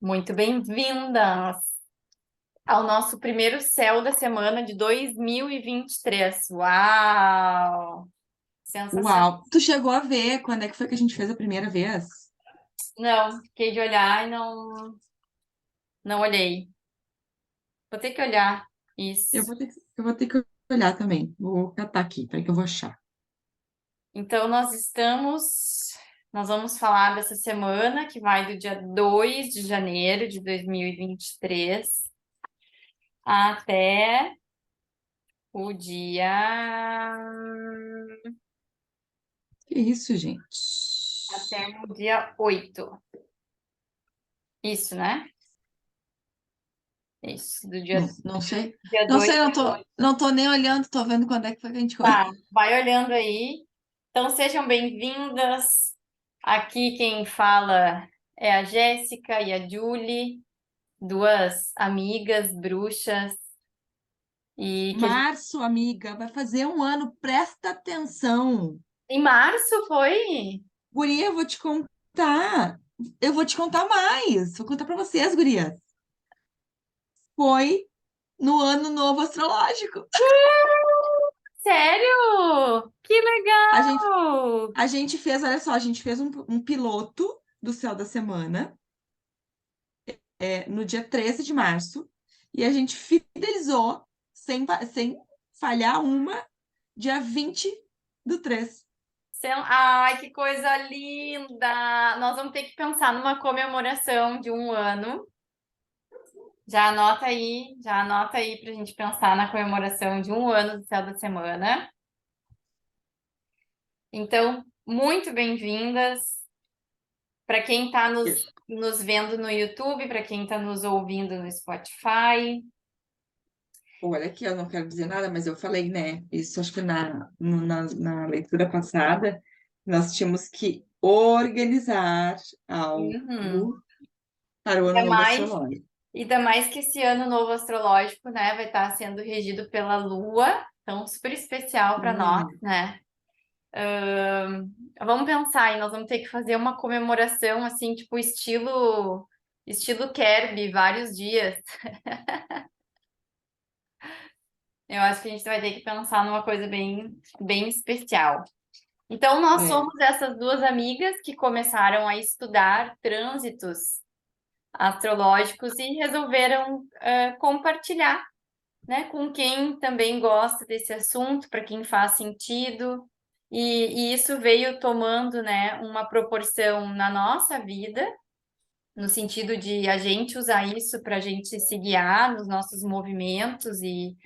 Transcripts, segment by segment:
Muito bem-vindas ao nosso primeiro céu da semana de 2023. Uau! Sensacional. Uau! Tu chegou a ver quando é que foi que a gente fez a primeira vez? Não, fiquei de olhar e não olhei. Vou ter que olhar Eu isso. vou ter que olhar também. Vou catar aqui, peraí que eu vou achar. Então, nós vamos falar dessa semana que vai do dia 2 de janeiro de 2023 até o dia, Que isso, gente? até o dia 8. Isso, né? Isso, do dia, Não sei. dia Não 2. sei, não tô nem olhando, tô vendo quando é que foi que a gente foi. Tá, vai olhando aí. Então, sejam bem-vindas. Aqui quem fala é a Jéssica e a Julie, duas amigas bruxas, e que Março, amiga, vai fazer um ano, presta atenção. em março foi? Guria, eu vou te contar. Eu vou te contar mais. Vou contar pra vocês, gurias. Foi no ano novo astrológico. Sério? Que A gente legal! A gente fez, olha só, a gente fez um piloto do Céu da Semana, no dia 13 de março, e a gente fidelizou, sem falhar uma, dia 20 do 3. Ai, que coisa linda! Nós vamos ter que pensar numa comemoração de um ano. Já anota aí para a gente pensar na comemoração de um ano do Céu da Semana. Então, muito bem-vindas para quem está nos vendo no YouTube, para quem está nos ouvindo no Spotify. Olha aqui, eu não quero dizer nada, mas eu falei, né? Isso acho que na leitura passada, nós tínhamos que organizar Uhum. algo para o Ano Ainda Novo mais, Astrológico. ainda mais que esse ano novo astrológico, né, vai estar sendo regido pela Lua, então super especial para nós, Hum, né? Vamos pensar, e nós vamos ter que fazer uma comemoração assim, tipo estilo Kirby, vários dias. Eu acho que a gente vai ter que pensar numa coisa bem especial. Então, nós é. somos essas duas amigas que começaram a estudar trânsitos astrológicos e resolveram compartilhar, né, com quem também gosta desse assunto, para quem faz sentido. E isso veio tomando, né, uma proporção na nossa vida, no sentido de a gente usar isso para a gente se guiar nos nossos movimentos e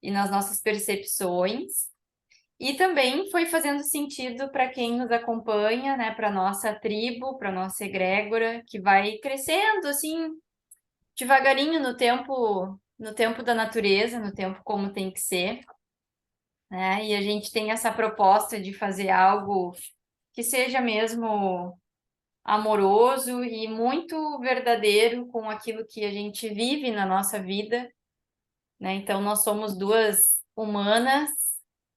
nas nossas percepções. E também foi fazendo sentido para quem nos acompanha, né, para nossa tribo, para nossa egrégora, que vai crescendo assim devagarinho no tempo da natureza, no tempo como tem que ser, né? E a gente tem essa proposta de fazer algo que seja mesmo amoroso e muito verdadeiro com aquilo que a gente vive na nossa vida, né? Então, nós somos duas humanas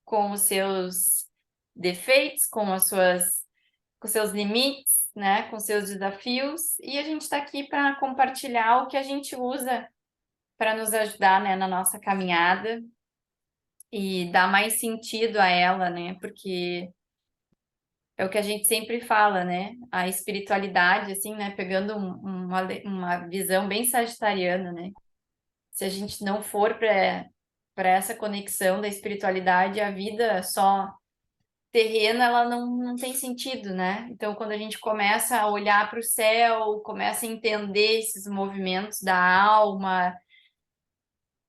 com os seus defeitos, com seus limites, né? Com seus desafios, e a gente está aqui para compartilhar o que a gente usa para nos ajudar, né, na nossa caminhada e dar mais sentido a ela, né? Porque é o que a gente sempre fala, né? A espiritualidade, assim, né? Pegando uma visão bem sagitariana, né? Se a gente não for para essa conexão da espiritualidade, a vida só terrena, ela não tem sentido, né? Então, quando a gente começa a olhar para o céu, começa a entender esses movimentos da alma,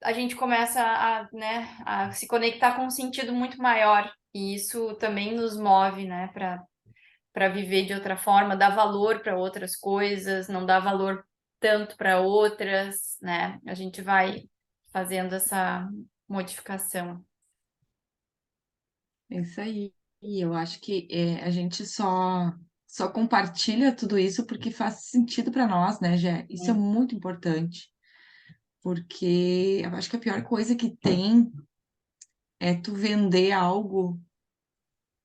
a gente começa né, a se conectar com um sentido muito maior. E isso também nos move, né, para viver de outra forma, dar valor para outras coisas, não dar valor tanto para outras, né? A gente vai fazendo essa modificação. É isso aí. E eu acho que a gente só compartilha tudo isso porque faz sentido para nós, né, Gé? Isso é Sim. muito importante, porque eu acho que a pior coisa que tem é tu vender algo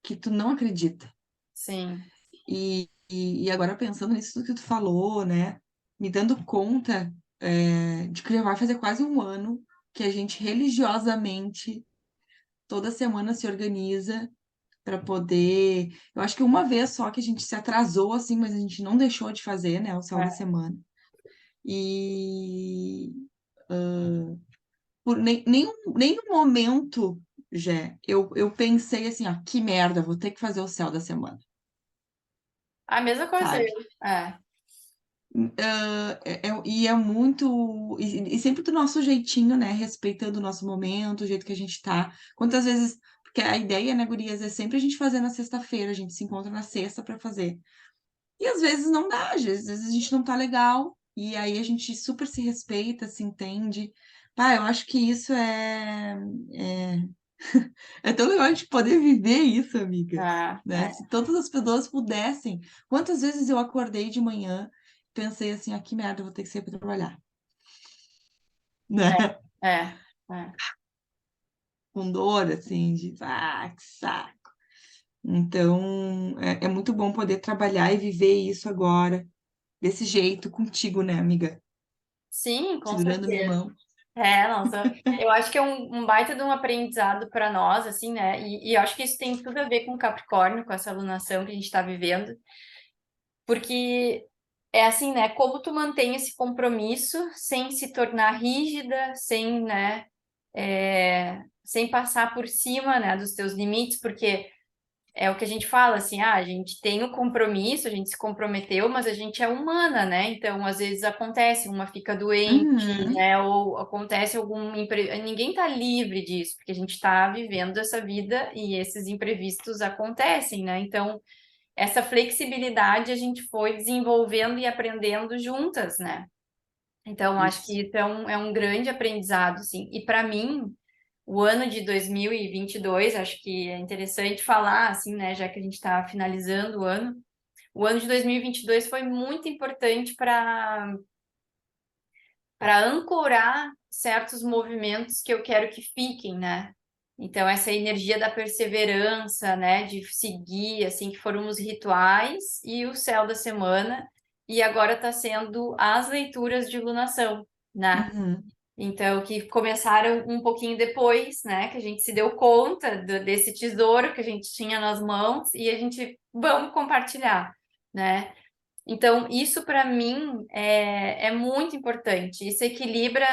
que tu não acredita. Sim. E agora pensando nisso que tu falou, né? me dando conta de que já vai fazer quase um ano que a gente religiosamente toda semana se organiza para poder. Eu acho que uma vez só que a gente se atrasou assim, mas a gente não deixou de fazer, né, o céu da É. semana. E por nenhum momento, Jé, eu pensei assim, ó, que merda, vou ter que fazer o céu da semana, A mesma coisa sabe? eu. É. E é muito. E sempre do nosso jeitinho, né? Respeitando o nosso momento, o jeito que a gente tá. Quantas vezes. Porque a ideia, né, gurias, é sempre a gente fazer na sexta-feira, a gente se encontra na sexta pra fazer. E às vezes não dá, às vezes a gente não tá legal, e aí a gente super se respeita, se entende. Pá, eu acho que isso é, é tão legal a gente poder viver isso, amiga, Ah, né? é. Se todas as pessoas pudessem. Quantas vezes eu acordei de manhã, pensei assim, ah, que merda, eu vou ter que sair para trabalhar, né? É. É. Com dor, assim, de, que saco. Então, é muito bom poder trabalhar e viver isso agora, desse jeito, contigo, né, amiga? Sim, com Segurando minha certeza. mão. É, nossa, eu acho que é um baita de um aprendizado para nós, assim, né? E eu acho que isso tem tudo a ver com o Capricórnio, com essa alunação que a gente está vivendo, porque é assim, né? Como tu mantém esse compromisso sem se tornar rígida, sem, né? Sem passar por cima, né, dos teus limites, porque é o que a gente fala, assim, a gente tem o compromisso, a gente se comprometeu, mas a gente é humana, né? Então, às vezes acontece, uma fica doente, Uhum, né? Ou acontece Ninguém tá livre disso, porque a gente tá vivendo essa vida e esses imprevistos acontecem, né? Então, essa flexibilidade a gente foi desenvolvendo e aprendendo juntas, né? Então, acho isso. que isso é um grande aprendizado, assim. E para mim, o ano de 2022, acho que é interessante falar, assim, né, já que a gente está finalizando o ano. O ano de 2022 foi muito importante para ancorar certos movimentos que eu quero que fiquem, né? Então, essa energia da perseverança, né, de seguir, assim, que foram os rituais e o céu da semana, e agora está sendo as leituras de lunação, né? Uhum, Então, que começaram um pouquinho depois, né? Que a gente se deu conta desse tesouro que a gente tinha nas mãos e a gente vamos compartilhar, né? Então, isso para mim é muito importante. Isso equilibra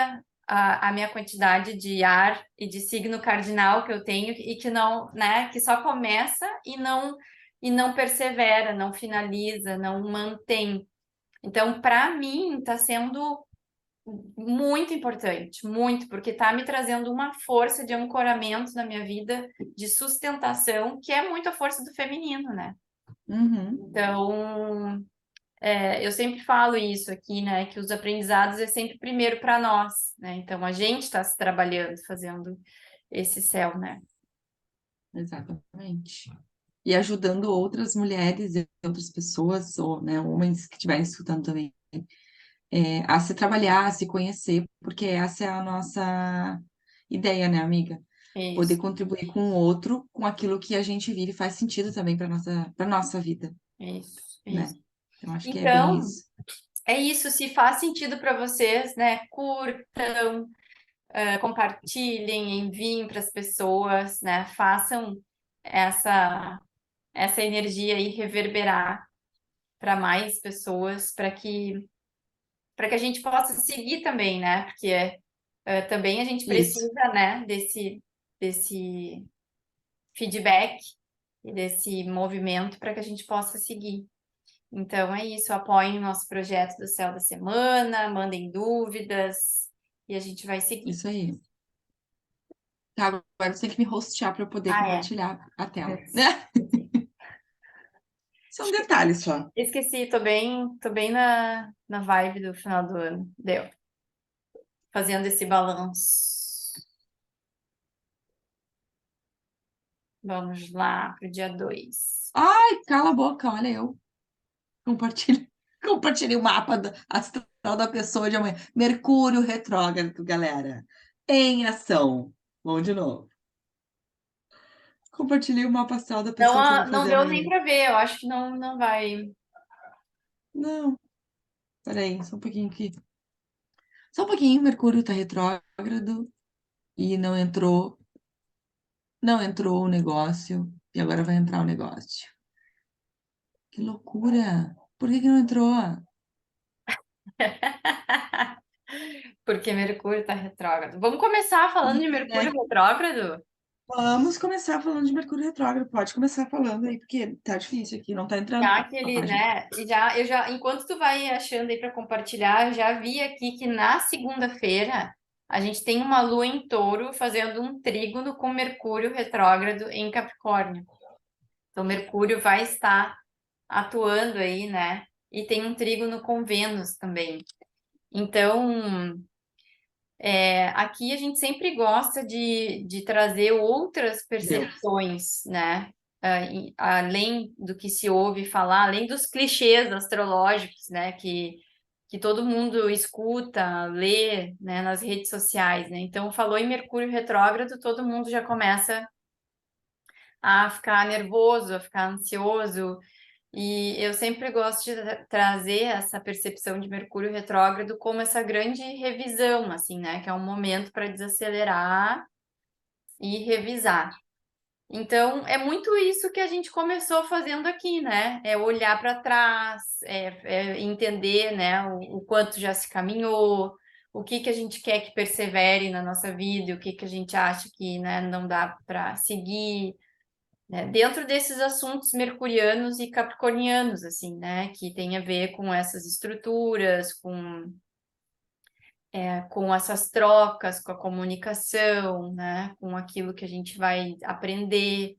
a minha quantidade de ar e de signo cardinal que eu tenho e que não, né? Que só começa e não persevera, não finaliza, não mantém. Então, para mim, está sendo muito importante, muito, porque está me trazendo uma força de ancoramento na minha vida, de sustentação, que é muito a força do feminino, né? uhum. Então, eu sempre falo isso aqui, né? Que os aprendizados é sempre primeiro para nós, né? Então, a gente está se trabalhando, fazendo esse céu, né? Exatamente. E ajudando outras mulheres e outras pessoas, ou, né, homens que estiverem escutando também, a se trabalhar, a se conhecer, porque essa é a nossa ideia, né, amiga? Poder Isso, contribuir com o outro, com aquilo que a gente vive faz sentido também para nossa vida, isso, isso. né? Então, acho que é bem Então, isso. é isso. Se faz sentido para vocês, né? Curtam, compartilhem, enviem para as pessoas, né? Façam essa essa energia aí reverberar para mais pessoas, para que a gente possa seguir também, né? Porque também a gente Isso, precisa, né, desse feedback e desse movimento para que a gente possa seguir. Então é isso, apoiem o nosso projeto do Céu da Semana, mandem dúvidas e a gente vai seguir. isso aí. Tá, agora você tem que me hostear para eu poder Ah, é. compartilhar a tela, Esqueci. né? Isso é um detalhe só. Esqueci, tô bem na vibe do final do ano. Deu. Fazendo esse balanço. Vamos lá pro dia 2. Ai, cala a boca, olha eu. Compartilhe, compartilhe o mapa astral da pessoa de amanhã. Mercúrio retrógrado, galera. Em ação. Vamos de novo. Compartilhei o mapa astral da Não, pessoa que eu vou não fazer deu nem amanhã. para ver, eu acho que não vai. Não. Peraí, só um pouquinho aqui. Só um pouquinho, Mercúrio tá retrógrado e não entrou o negócio, e agora vai entrar o negócio. Que loucura! Por que que não entrou? Porque Mercúrio está retrógrado. Vamos começar falando de Mercúrio retrógrado? Vamos começar falando de Mercúrio retrógrado. Pode começar falando aí, porque tá difícil aqui, não tá entrando Já que a ele, página. né? Enquanto tu vai achando aí para compartilhar, eu já vi aqui que na segunda-feira a gente tem uma lua em Touro fazendo um trígono com Mercúrio retrógrado em Capricórnio. Então, Mercúrio vai estar atuando aí, né? E tem um trígono com Vênus também. Então, aqui a gente sempre gosta de trazer outras Deu. percepções, né? Além do que se ouve falar, além dos clichês astrológicos, né? Que todo mundo escuta, lê, né? Nas redes sociais, né? Então, falou em Mercúrio retrógrado, todo mundo já começa a ficar nervoso, a ficar ansioso. E eu sempre gosto de trazer essa percepção de Mercúrio retrógrado como essa grande revisão, assim, né? Que é um momento para desacelerar e revisar. Então, é muito isso que a gente começou fazendo aqui, né? É olhar para trás, é entender, né, o quanto já se caminhou, o que a gente quer que persevere na nossa vida, o que a gente acha que, né, não dá para seguir, né? Dentro desses assuntos mercurianos e capricornianos, assim, né? Que tem a ver com essas estruturas, com essas trocas, com a comunicação, né? Com aquilo que a gente vai aprender.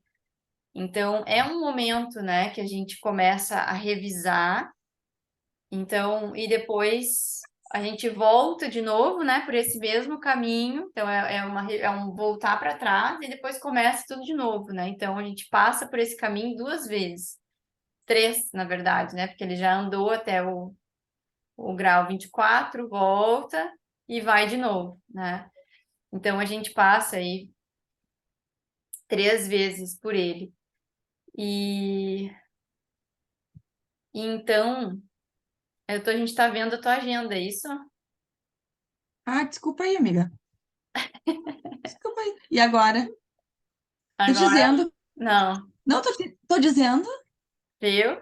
Então, é um momento, né, que a gente começa a revisar, então, e depois a gente volta de novo, né, por esse mesmo caminho. Então, é um voltar para trás e depois começa tudo de novo, né? Então, a gente passa por esse caminho duas vezes, três, na verdade, né? Porque ele já andou até o grau 24, volta e vai de novo, né? Então, a gente passa aí três vezes por ele. E, e então, a gente está vendo a tua agenda, é isso? Ah, desculpa aí, amiga. Desculpa aí. E agora? Tô Agora, dizendo. não, Não, tô dizendo. viu?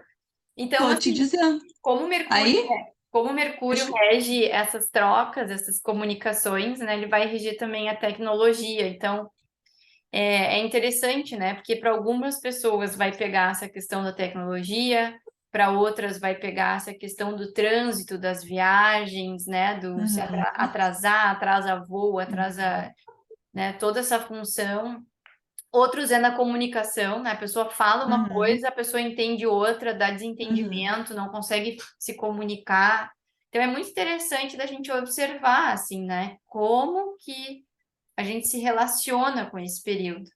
Então, Tô te assim, dizendo. como Mercúrio, Aí, como Mercúrio acho- rege essas trocas, essas comunicações, né? Ele vai reger também a tecnologia. Então, é interessante, né? Porque para algumas pessoas vai pegar essa questão da tecnologia, para outras vai pegar essa questão do trânsito, das viagens, né? Do se Uhum, atrasar, atrasa voo, atrasa, né? Toda essa função. Outros é na comunicação, né? A pessoa fala uma uhum, coisa, a pessoa entende outra, dá uhum. desentendimento, não consegue se comunicar. Então é muito interessante da gente observar, assim, né? Como que a gente se relaciona com esse período,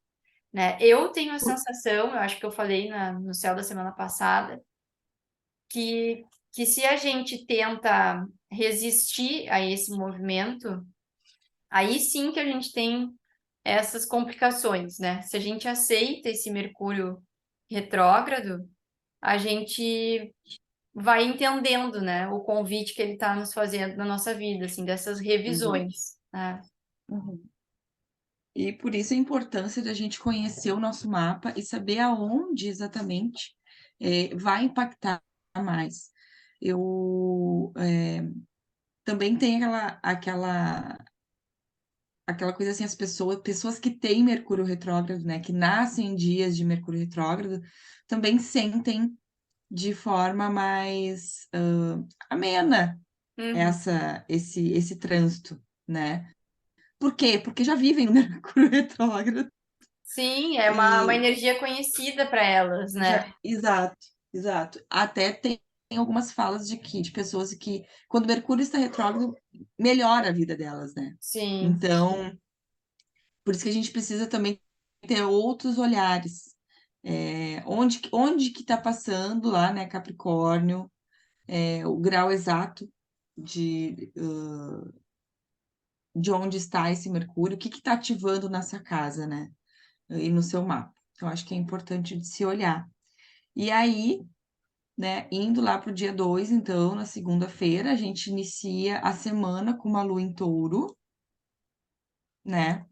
né? Eu tenho a sensação, eu acho que eu falei no céu da semana passada, que se a gente tenta resistir a esse movimento, aí sim que a gente tem essas complicações, né? Se a gente aceita esse Mercúrio retrógrado, a gente vai entendendo, né, o convite que ele está nos fazendo na nossa vida, assim, dessas Uhum, revisões, né? uhum. E por isso a importância da gente conhecer o nosso mapa e saber aonde exatamente vai impactar mais. Eu também tenho aquela coisa assim, as pessoas que têm Mercúrio retrógrado, né, que nascem em dias de Mercúrio retrógrado, também sentem de forma mais amena Uhum. esse trânsito, né? Por quê? Porque já vivem no Mercúrio retrógrado Sim, é uma e energia conhecida para elas, né? exato, exato. Até tem algumas falas de pessoas que, quando Mercúrio está retrógrado, melhora a vida delas, né? Sim. Então, por isso que a gente precisa também ter outros olhares. Onde que está passando lá, né, Capricórnio, o grau exato de onde está esse Mercúrio, o que está ativando nessa casa, né? E no seu mapa. Então, acho que é importante de se olhar. E aí, né? Indo lá pro dia 2, então, na segunda-feira, a gente inicia a semana com uma lua em touro, né?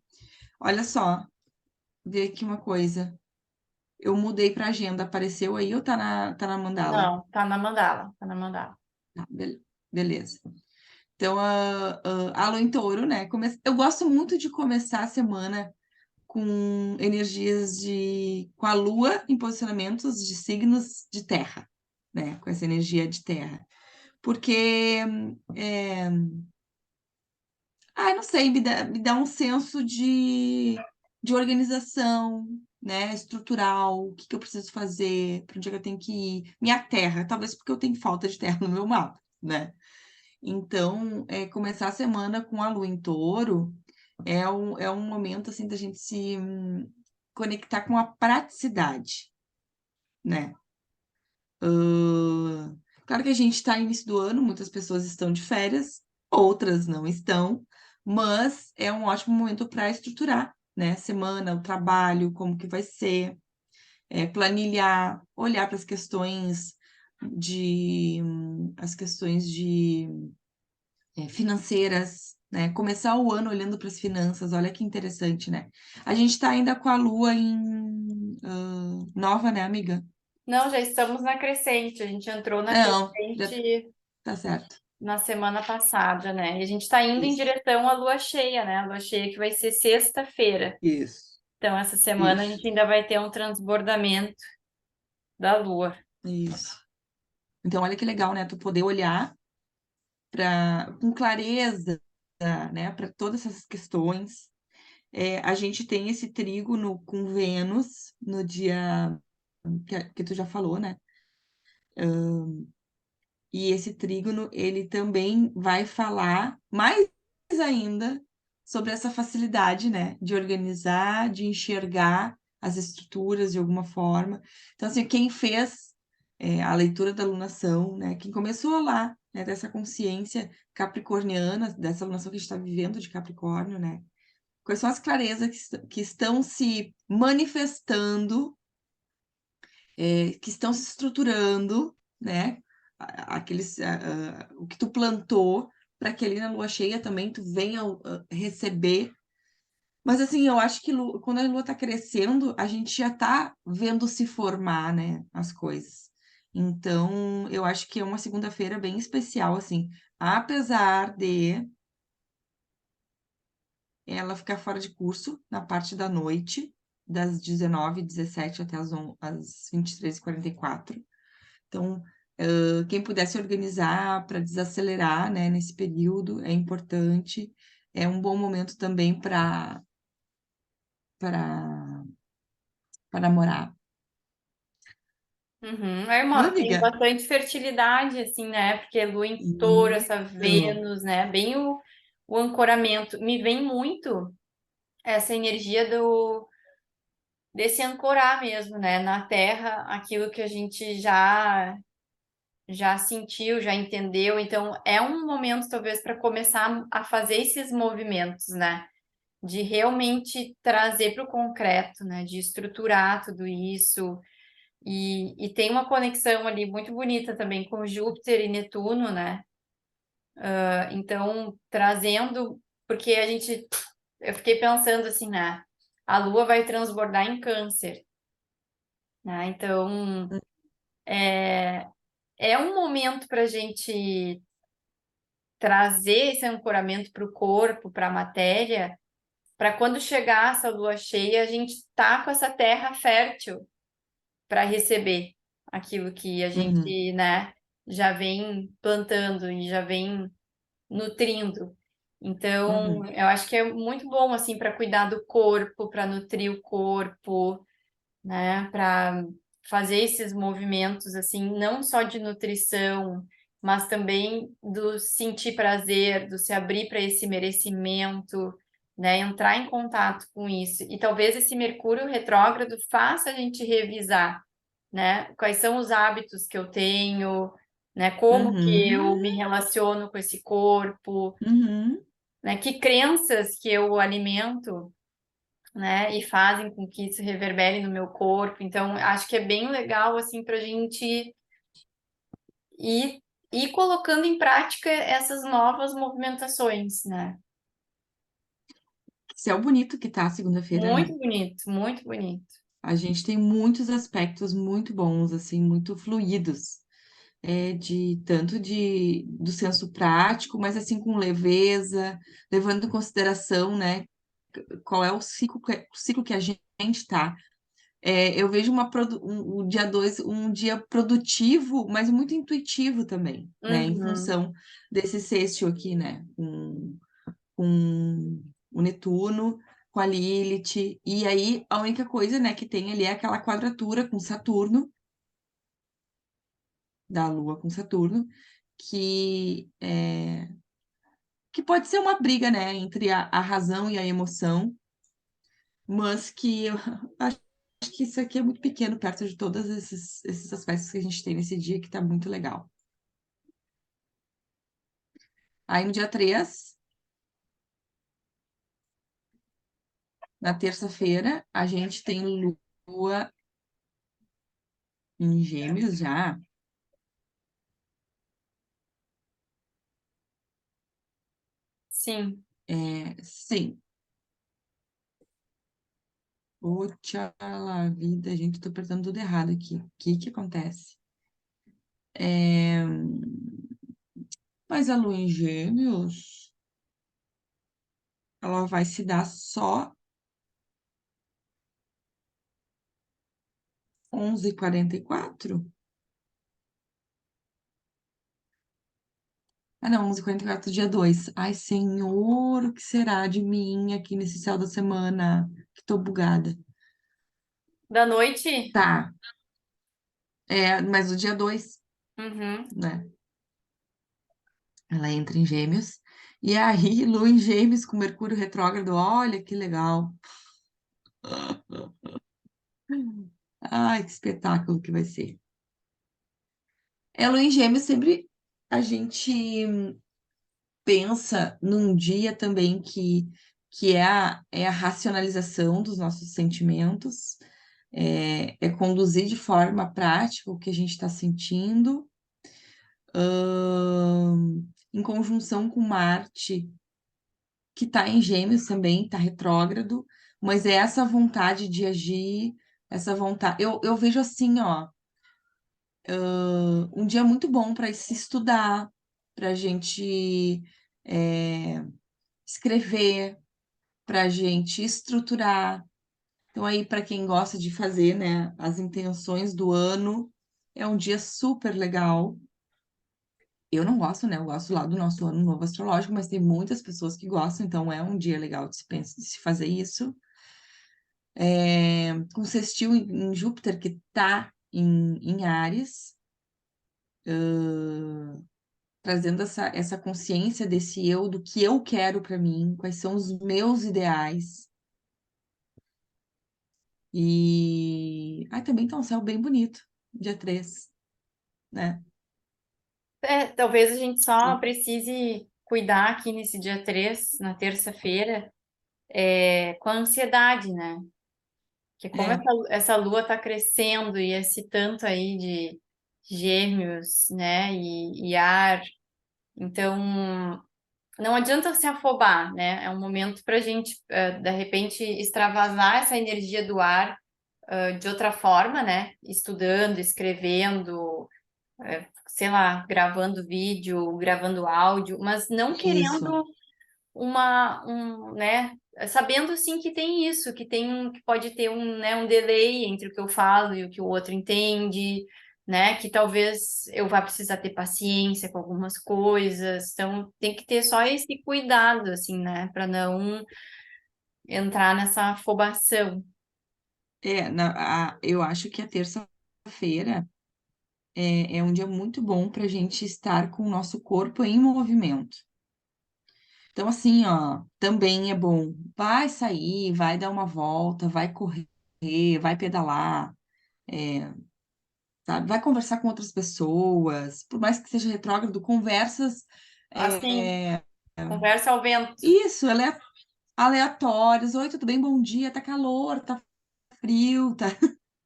Olha só, vê aqui uma coisa. Eu mudei pra agenda, apareceu aí ou tá na mandala? Não, tá na mandala, tá na mandala. Tá, beleza. Então, a lua em touro, né? Eu gosto muito de começar a semana com energias com a lua em posicionamentos de signos de terra, né? Com essa energia de terra. Porque, é, não sei, me dá um senso de organização, né? Estrutural, o que que eu preciso fazer, para onde é que eu tenho que ir. Minha terra, talvez porque eu tenho falta de terra no meu mapa, né? Então, começar a semana com a lua em touro é um momento, assim, da gente se conectar com a praticidade, né? Claro que a gente está no início do ano, muitas pessoas estão de férias, outras não estão, mas é um ótimo momento para estruturar, né? Semana, o trabalho, como que vai ser, planilhar, olhar para as questões de financeiras, né? Começar o ano olhando para as finanças, olha que interessante, né? A gente está ainda com a lua em nova, né, amiga? Não, já estamos na crescente. A gente entrou na Não, já crescente tá certo. na semana passada, né? E a gente está indo em Isso, direção à lua cheia, né? A lua cheia que vai ser sexta-feira. isso, Então, essa semana a isso, gente ainda vai ter um transbordamento da lua. isso. Então, olha que legal, né? Tu poder olhar com clareza, né, para todas essas questões. A gente tem esse trígono com Vênus no dia que tu já falou, né? E esse trígono, ele também vai falar mais ainda sobre essa facilidade, né, de organizar, de enxergar as estruturas de alguma forma. Então, assim, quem fez a leitura da alunação, né, quem começou lá, né, dessa consciência capricorniana, dessa alunação que a gente está vivendo de Capricórnio, né, quais são as clarezas que estão se manifestando, que estão se estruturando, né? O que tu plantou, para que ali na lua cheia também tu venha receber. Mas assim, eu acho que quando a lua está crescendo, a gente já está vendo se formar, né, as coisas. Então, eu acho que é uma segunda-feira bem especial, assim, apesar de ela ficar fora de curso na parte da noite, das 19h17 até às 23h44. Então, quem puder se organizar para desacelerar, né, nesse período é importante. É um bom momento também para namorar. Uhum. Viu, Irmã, tem amiga? bastante fertilidade, assim, né? Porque lua em touro, essa Isso. Vênus, né? Bem o ancoramento. Me vem muito essa energia desse ancorar mesmo, né? Na terra, aquilo que a gente já sentiu, já entendeu. Então, é um momento, talvez, para começar a fazer esses movimentos, né? De realmente trazer para o concreto, né? De estruturar tudo isso. E tem uma conexão ali muito bonita também com Júpiter e Netuno, né? Então, trazendo, porque eu fiquei pensando assim, né? A Lua vai transbordar em Câncer, né? Então, é um momento para a gente trazer esse ancoramento para o corpo, para a matéria, para quando chegar essa Lua cheia, a gente tá com essa terra fértil para receber aquilo que a Uhum, gente, né, já vem plantando e já vem nutrindo. Então, uhum, eu acho que é muito bom assim para cuidar do corpo, para nutrir o corpo, né, para fazer esses movimentos assim, não só de nutrição, mas também do sentir prazer, do se abrir para esse merecimento, né, entrar em contato com isso. E talvez esse Mercúrio retrógrado faça a gente revisar, né, quais são os hábitos que eu tenho, né, como que uhum, eu me relaciono com esse corpo, uhum. né, que crenças que eu alimento, né? E fazem com que isso reverbere no meu corpo. Então, acho que é bem legal, assim, para a gente e, e colocando em prática essas novas movimentações, né? Céu bonito que tá segunda-feira, né? Muito bonito, muito bonito. A gente tem muitos aspectos muito bons, assim, muito fluidos, de tanto do senso prático, mas assim com leveza, levando em consideração, né, qual é o ciclo que a gente está. Eu vejo o dia 2 um dia produtivo, mas muito intuitivo também, né, em Uhum. função desse sextil aqui, né, com o Netuno, com a Lilith, e aí a única coisa, né, que tem ali é aquela quadratura com Saturno, da Lua com Saturno, que que pode ser uma briga, né, entre a razão e a emoção, mas que eu acho que isso aqui é muito pequeno perto de todos esses aspectos que a gente tem nesse dia, que tá muito legal. Aí no dia 3, na terça-feira, a gente tem Lua em Gêmeos já. Sim. Poxa lá, vida, gente, tô apertando tudo errado aqui. O que que acontece? É, Mas a Lua em Gêmeos, ela vai se dar só 11h44. Ah, não, 11h44, dia 2. Ai, Senhor, o que será de mim aqui nesse céu da semana? Que tô bugada. Da noite? Tá, mas o dia 2, Uhum. né? Ela entra em Gêmeos. E aí, Lua em Gêmeos com Mercúrio retrógrado, olha que legal. Ai, que espetáculo que vai ser. Lua em Gêmeos sempre a gente pensa num dia também que é a racionalização dos nossos sentimentos, é conduzir de forma prática o que a gente está sentindo, em conjunção com Marte, que está em Gêmeos também, está retrógrado, mas é essa vontade de agir, essa vontade. Eu vejo assim, ó, um dia muito bom para se estudar, para a gente escrever, para a gente estruturar. Então, aí, para quem gosta de fazer, né, as intenções do ano, é um dia super legal. Eu não gosto, né? Eu gosto lá do nosso ano novo astrológico, mas tem muitas pessoas que gostam, então é um dia legal de se fazer isso. Com sextil em Júpiter, que está em Áries, trazendo essa consciência desse eu, do que eu quero para mim, quais são os meus ideais. Também tá um céu bem bonito, dia 3, né? Talvez a gente só Sim. precise cuidar aqui nesse dia 3 na terça-feira, com a ansiedade, né? Porque como É, essa lua está crescendo e esse tanto aí de gêmeos, né? E ar, então não adianta se afobar, né? É um momento para a gente, de repente, extravasar essa energia do ar, de outra forma, né? Estudando, escrevendo, sei lá, gravando vídeo, gravando áudio, mas não isso. querendo né? Sabendo sim que tem isso, que pode ter né, um delay entre o que eu falo e o que o outro entende, né? Que talvez eu vá precisar ter paciência com algumas coisas. Então tem que ter só esse cuidado, assim, né? Para não entrar nessa afobação. Eu acho que a terça-feira é um dia muito bom para a gente estar com o nosso corpo em movimento. Então, assim, ó, também é bom. Vai sair, vai dar uma volta, vai correr, vai pedalar, sabe? Vai conversar com outras pessoas, por mais que seja retrógrado, conversas. Assim, é, conversa ao vento. Isso, aleatórias. Oi, tudo bem? Bom dia. Tá calor, tá frio, tá,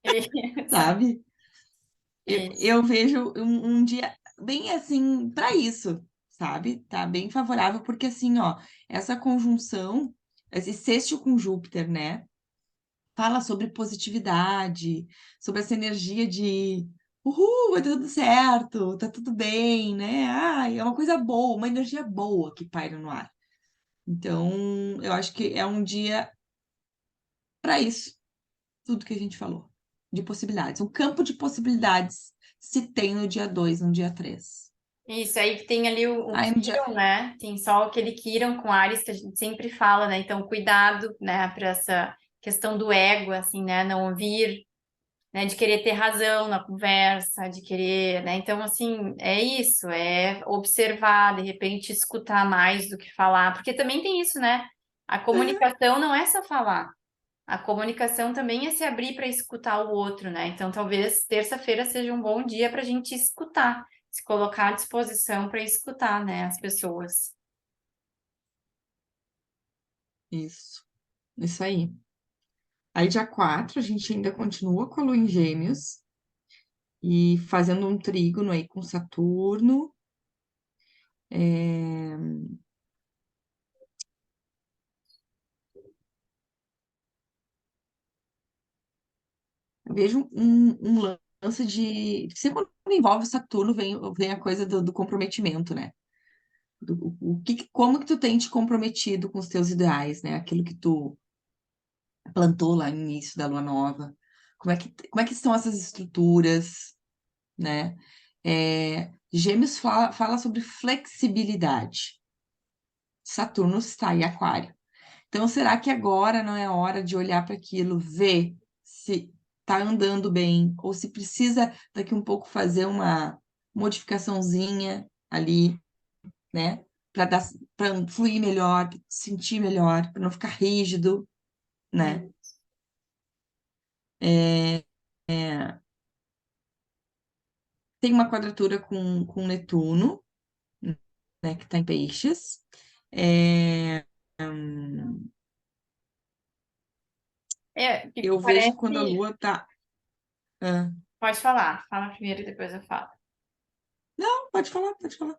Isso, sabe? Eu isso. vejo um dia. bem assim para isso, sabe? Tá bem favorável porque assim, ó, essa conjunção, esse sexto com Júpiter, né? Fala sobre positividade, sobre essa energia de uhul, vai dar tudo certo, tá tudo bem, né? Ai, é uma coisa boa, uma energia boa que paira no ar. Então, eu acho que é um dia para isso, tudo que a gente falou, de possibilidades. Um campo de possibilidades se tem no dia 2, no dia 3. Isso aí que tem ali o Aí no dia. Quirón, né? Tem só aquele Quirón com Áries que a gente sempre fala, né? Então, cuidado, né, para essa questão do ego, assim, né? Não ouvir, né? De querer ter razão na conversa, de querer, né? Então, assim, é isso, é observar, de repente, escutar mais do que falar, porque também tem isso, né? A comunicação não é só falar. A comunicação também é se abrir para escutar o outro, né? Então, talvez terça-feira seja um bom dia para a gente escutar, se colocar à disposição para escutar, né, as pessoas. Isso aí. Aí, dia 4 a gente ainda continua com a Lua em Gêmeos e fazendo um trígono aí com Saturno. É, Vejo um lance de. Sempre quando envolve Saturno, vem a coisa do comprometimento, né? Como que tu tem te comprometido com os teus ideais, né? Aquilo que tu plantou lá no início da Lua Nova. Como é que estão essas estruturas, né? Gêmeos fala sobre flexibilidade. Saturno está em Aquário. Então, será que agora não é hora de olhar para aquilo, ver se está andando bem, ou se precisa daqui um pouco fazer uma modificaçãozinha ali, né? Para fluir melhor, pra sentir melhor, para não ficar rígido, né? Hum. É, Tem uma quadratura com Netuno, né? Que está em Peixes. É, Que eu vejo quando a parece. Lua está. Pode falar, fala primeiro e depois eu falo. Não, pode falar, pode falar.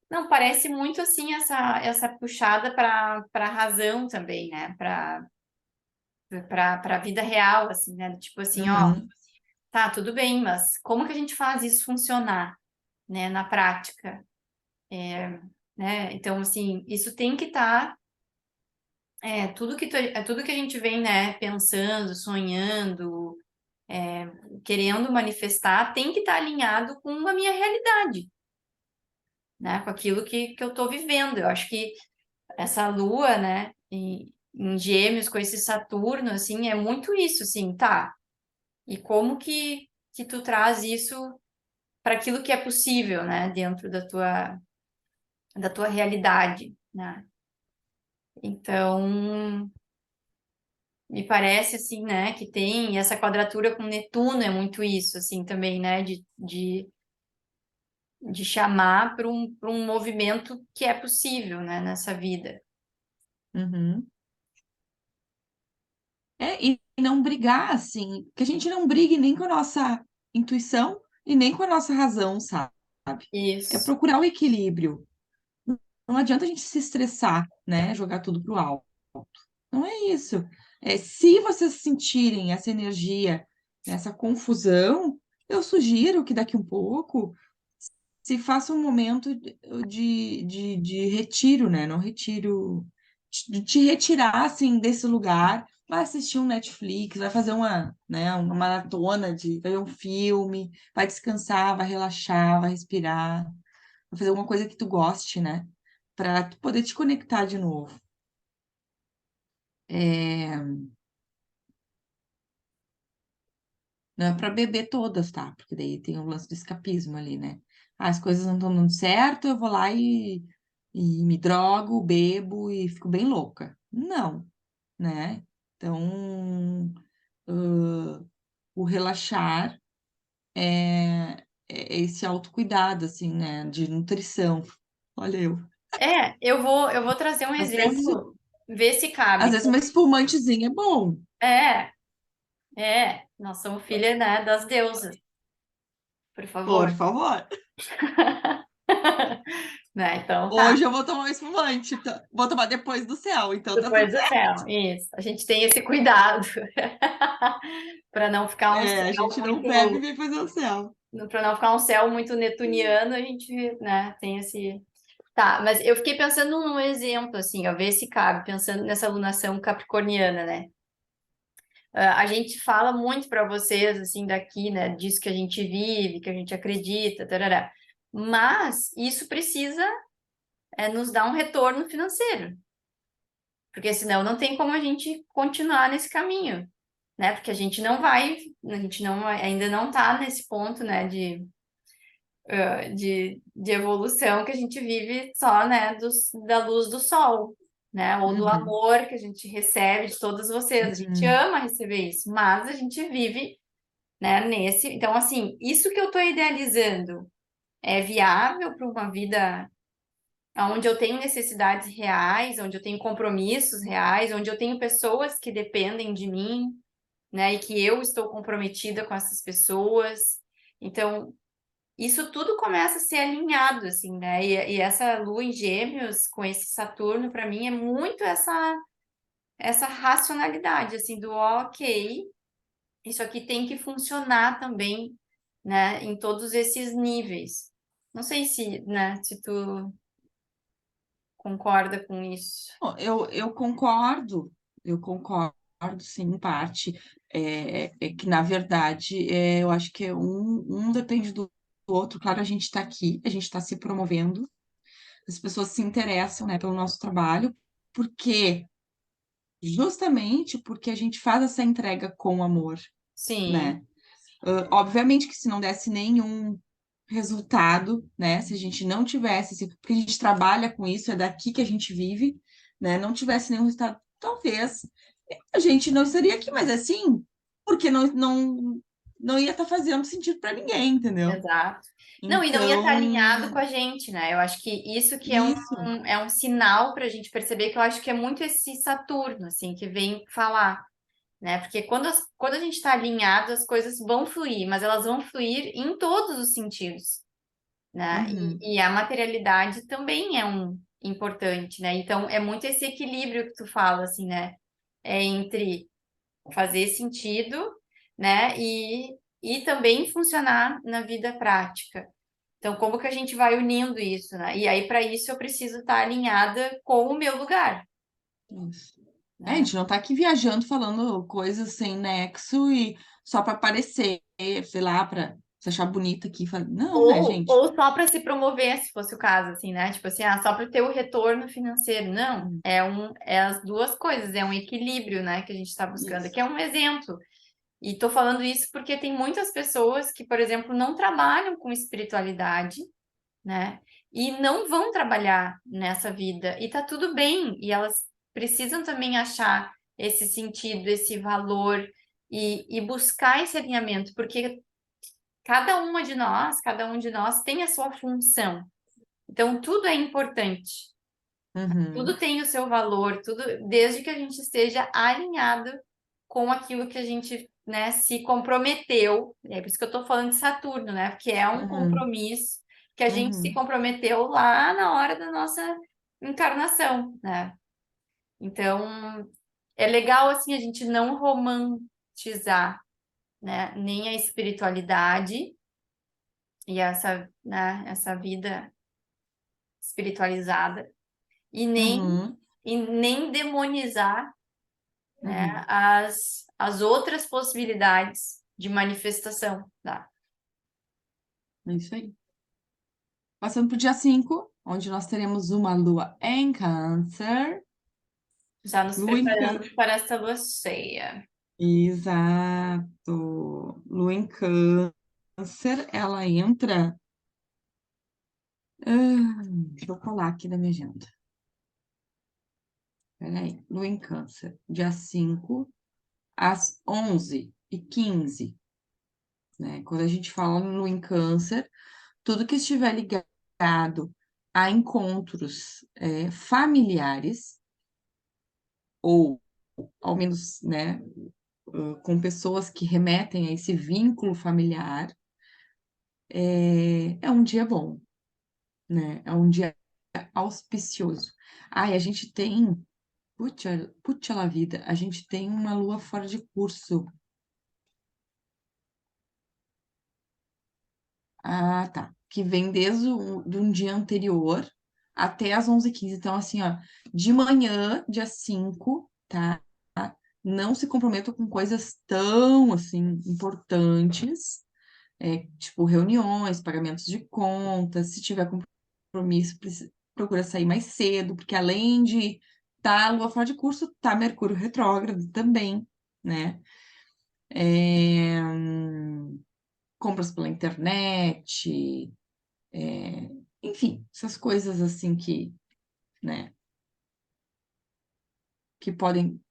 Não, parece muito assim essa puxada para razão também, né? Para a vida real, assim, né? Tipo assim, ó, Uhum, tá, tudo bem, mas como que a gente faz isso funcionar, né, na prática? Né? Então, assim, isso tem que estar, tudo que a gente vem, né, pensando, sonhando, querendo manifestar, tem que estar alinhado com a minha realidade, né, com aquilo que eu estou vivendo. Eu acho que essa lua, né, em Gêmeos, com esse Saturno, assim, é muito isso, assim, tá? E como que tu traz isso para aquilo que é possível, né, dentro da tua realidade, né? Então, me parece assim, né, que tem essa quadratura com Netuno é muito isso, assim, também, né, de chamar para um movimento que é possível, né, nessa vida. uhum. E não brigar, assim, que a gente não brigue nem com a nossa intuição e nem com a nossa razão, sabe? É Isso, procurar o equilíbrio. Não adianta a gente se estressar, né? Jogar tudo pro alto. Não é isso. Se vocês sentirem essa energia, essa confusão, eu sugiro que daqui um pouco se faça um momento de retiro, né? Não retiro, de te retirar assim desse lugar, vai assistir um Netflix, vai fazer uma maratona vai ver um filme, vai descansar, vai relaxar, vai respirar, vai fazer alguma coisa que tu goste, né? Para poder te conectar de novo. É, não é para beber todas, tá? Porque daí tem o lance do escapismo ali, né? As coisas não estão dando certo, eu vou lá e me drogo, bebo e fico bem louca. Não, né? Então, o relaxar é esse autocuidado, assim, né? De nutrição. Olha eu. eu vou trazer um Às vezes, exemplo, ver se às cabe. vezes uma espumantezinha é bom. É, nós somos filhas, né, das deusas, por Por favor. favor. Né? Então tá, Hoje eu vou tomar um espumante, vou tomar depois do céu, então tá tudo depois do certo. céu, isso. A gente tem esse cuidado para não ficar um É, a céu gente não bebe e muito, vem fazer o céu. para não ficar um céu muito netuniano, a gente, né, tem esse. Tá, mas eu fiquei pensando num exemplo, assim, ó, ver se cabe, pensando nessa alunação capricorniana, né? A gente fala muito para vocês, assim, daqui, né, disso que a gente vive, que a gente acredita, tarará. Mas isso precisa nos dar um retorno financeiro, porque senão não tem como a gente continuar nesse caminho, né? Porque a gente não, ainda não está nesse ponto, né, de evolução que a gente vive só, né, da luz do sol, né? Ou do Uhum, amor que a gente recebe de todos vocês. A gente uhum. ama receber isso, mas a gente vive, né, nesse. Então, assim, isso que eu estou idealizando é viável para uma vida onde eu tenho necessidades reais, onde eu tenho compromissos reais, onde eu tenho pessoas que dependem de mim, né, e que eu estou comprometida com essas pessoas. Então, isso tudo começa a ser alinhado, assim, né? E essa lua em Gêmeos com esse Saturno, para mim, é muito essa racionalidade, assim, do ok, isso aqui tem que funcionar também, né, em todos esses níveis. Não sei se, né, se tu concorda com isso. Bom, eu concordo, sim, em parte. É que, na verdade, eu acho que um depende do outro. Claro, a gente está aqui, a gente está se promovendo, as pessoas se interessam, né, pelo nosso trabalho, porque, justamente porque a gente faz essa entrega com amor, Sim, né? Obviamente que se não desse nenhum resultado, né? Se a gente não tivesse, porque a gente trabalha com isso, é daqui que a gente vive, né? Não tivesse nenhum resultado, talvez a gente não estaria aqui, mas assim, porque não ia estar fazendo sentido para ninguém, entendeu? exato. Não, e não ia estar alinhado com Então, a gente, né? Eu acho que isso que isso. é um sinal para a gente perceber que eu acho que é muito esse Saturno, assim, que vem falar, né? Porque quando a gente está alinhado, as coisas vão fluir, mas elas vão fluir em todos os sentidos, né? Uhum, E a materialidade também é um importante, né? Então, é muito esse equilíbrio que tu fala, assim, né? É entre fazer sentido, né? E também funcionar na vida prática. Então, como que a gente vai unindo isso, né? E aí, para isso, eu preciso estar alinhada com o meu lugar, isso. A né? gente não tá aqui viajando falando coisas sem nexo e só para aparecer, sei lá, para se achar bonita aqui. Não, né, gente? Ou só para se promover, se fosse o caso, assim, né? Tipo assim, só para ter o retorno financeiro. Não, Hum, é as duas coisas, é um equilíbrio, né, que a gente está buscando. Isso. Que é um exemplo. E tô falando isso porque tem muitas pessoas que, por exemplo, não trabalham com espiritualidade, né? E não vão trabalhar nessa vida. E tá tudo bem. E elas precisam também achar esse sentido, esse valor e buscar esse alinhamento, porque cada um de nós tem a sua função. Então, tudo é importante. Tudo Uhum, tem o seu valor, tudo, desde que a gente esteja alinhado com aquilo que a gente, né, se comprometeu. É por isso que eu estou falando de Saturno, né? Porque é um uhum, compromisso que a gente se uhum, comprometeu lá na hora da nossa encarnação, né? Então, é legal assim a gente não romantizar, né, nem a espiritualidade e essa, né, essa vida espiritualizada uhum, e nem demonizar, né, uhum. as outras possibilidades de manifestação, tá? É isso aí. Passando para o dia 5, onde nós teremos uma lua em Câncer. Já nos Lua em preparando Câncer. para essa lua cheia. Exato. Lua em Câncer, ela entra. Deixa eu colar aqui na minha agenda. Peraí. Lua em Câncer, dia 5 às 11h15, né? Quando a gente fala no Lua em Câncer, tudo que estiver ligado a encontros familiares, ou ao menos, né, com pessoas que remetem a esse vínculo familiar, é um dia bom, né? É um dia auspicioso. Ai, a gente tem, putz, la vida, a gente tem uma lua fora de curso. Ah, tá. Que vem desde de um dia anterior até as 11h15. Então, assim, ó, de manhã, dia 5, tá? Não se comprometa com coisas tão, assim, importantes, tipo reuniões, pagamentos de contas. Se tiver compromisso, procura sair mais cedo, porque além de tá a lua fora de curso, tá Mercúrio retrógrado também, né? É, compras pela internet, enfim, essas coisas assim né, que podem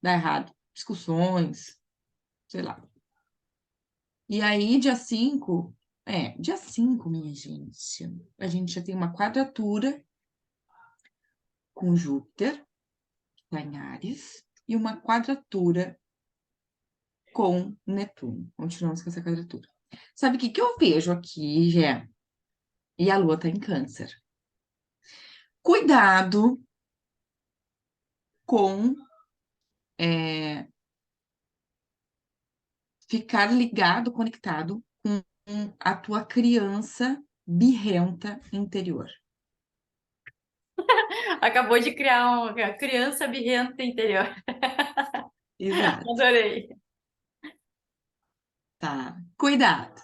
dar errado, discussões, sei lá. E aí, dia 5, minha gente, a gente já tem uma quadratura com Júpiter, lá em Áries, e uma quadratura com Netuno. Continuamos com essa quadratura. Sabe o que que eu vejo aqui, Gé? E a Lua tá em Câncer. Cuidado com é, ficar ligado, conectado com a tua criança birrenta interior. Acabou de criar uma criança birrenta interior. Exato, Adorei. tá? Cuidado.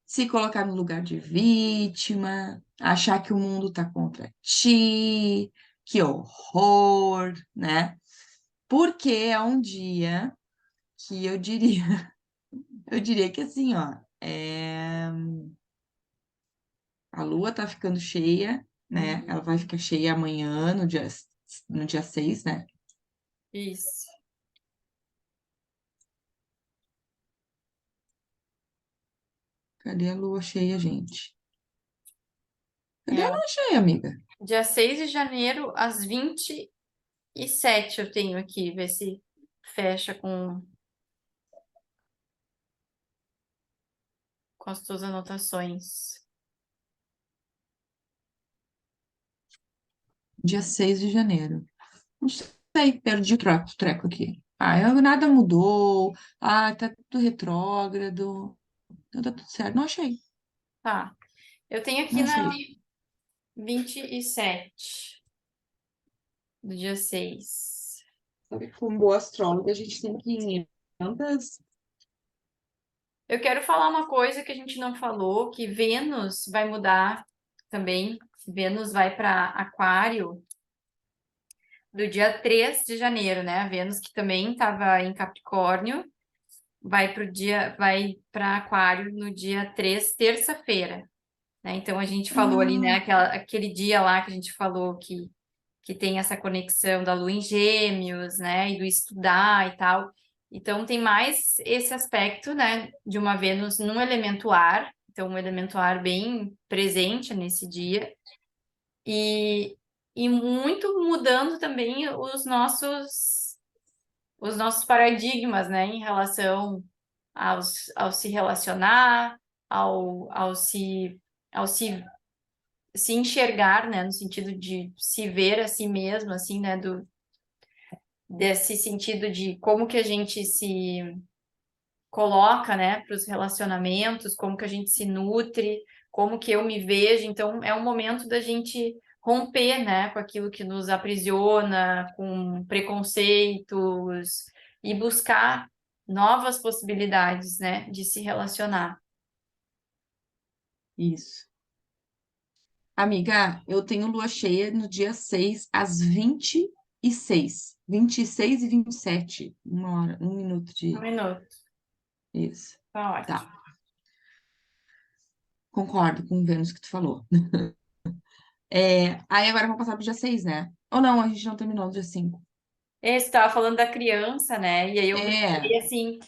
Se colocar no lugar de vítima, achar que o mundo tá contra ti, que horror, né? Porque é um dia que eu diria que assim, ó, a lua tá ficando cheia, né? Ela vai ficar cheia amanhã, no dia 6, né? Isso. Cadê a lua cheia, gente? Cadê a É. lua cheia, amiga? Dia 6 de janeiro, às 27 eu tenho aqui, ver se fecha com as tuas anotações. Dia 6 de janeiro. Não sei, perdi o treco aqui. Nada mudou. Tá tudo retrógrado. Então tá tudo certo. Não achei, Tá. Eu tenho não aqui na achei. 27 do dia 6. Sabe que como boa astróloga, a gente tem que tantas. Eu quero falar uma coisa que a gente não falou, que Vênus vai mudar também. Vênus vai para Aquário do dia 3 de janeiro, né? A Vênus que também estava em Capricórnio, vai para Aquário no dia 3, terça-feira, né? Então a gente falou ali, né, Ah, aquele dia lá que a gente falou que tem essa conexão da Lua em Gêmeos, né, e do estudar e tal. Então tem mais esse aspecto, né, de uma Vênus num elemento ar, então um elemento ar bem presente nesse dia e muito mudando também os nossos paradigmas, né, em relação ao se relacionar, ao se enxergar, né, no sentido de se ver a si mesmo, assim, né, desse sentido de como que a gente se coloca, né, para os relacionamentos, como que a gente se nutre, como que eu me vejo. Então, é um momento da gente romper, né, com aquilo que nos aprisiona, com preconceitos e buscar novas possibilidades, né, de se relacionar. isso. Amiga, eu tenho lua cheia no dia 6 às 26. 26h27. 1 hora, 1 minuto Um de. minuto, Isso. tá Tá. ótimo. Concordo com o Vênus que tu falou. Aí agora vamos passar pro dia 6, né? Ou não, a gente não terminou no dia 5. Você estava falando da criança, né? E aí eu É, pensei assim,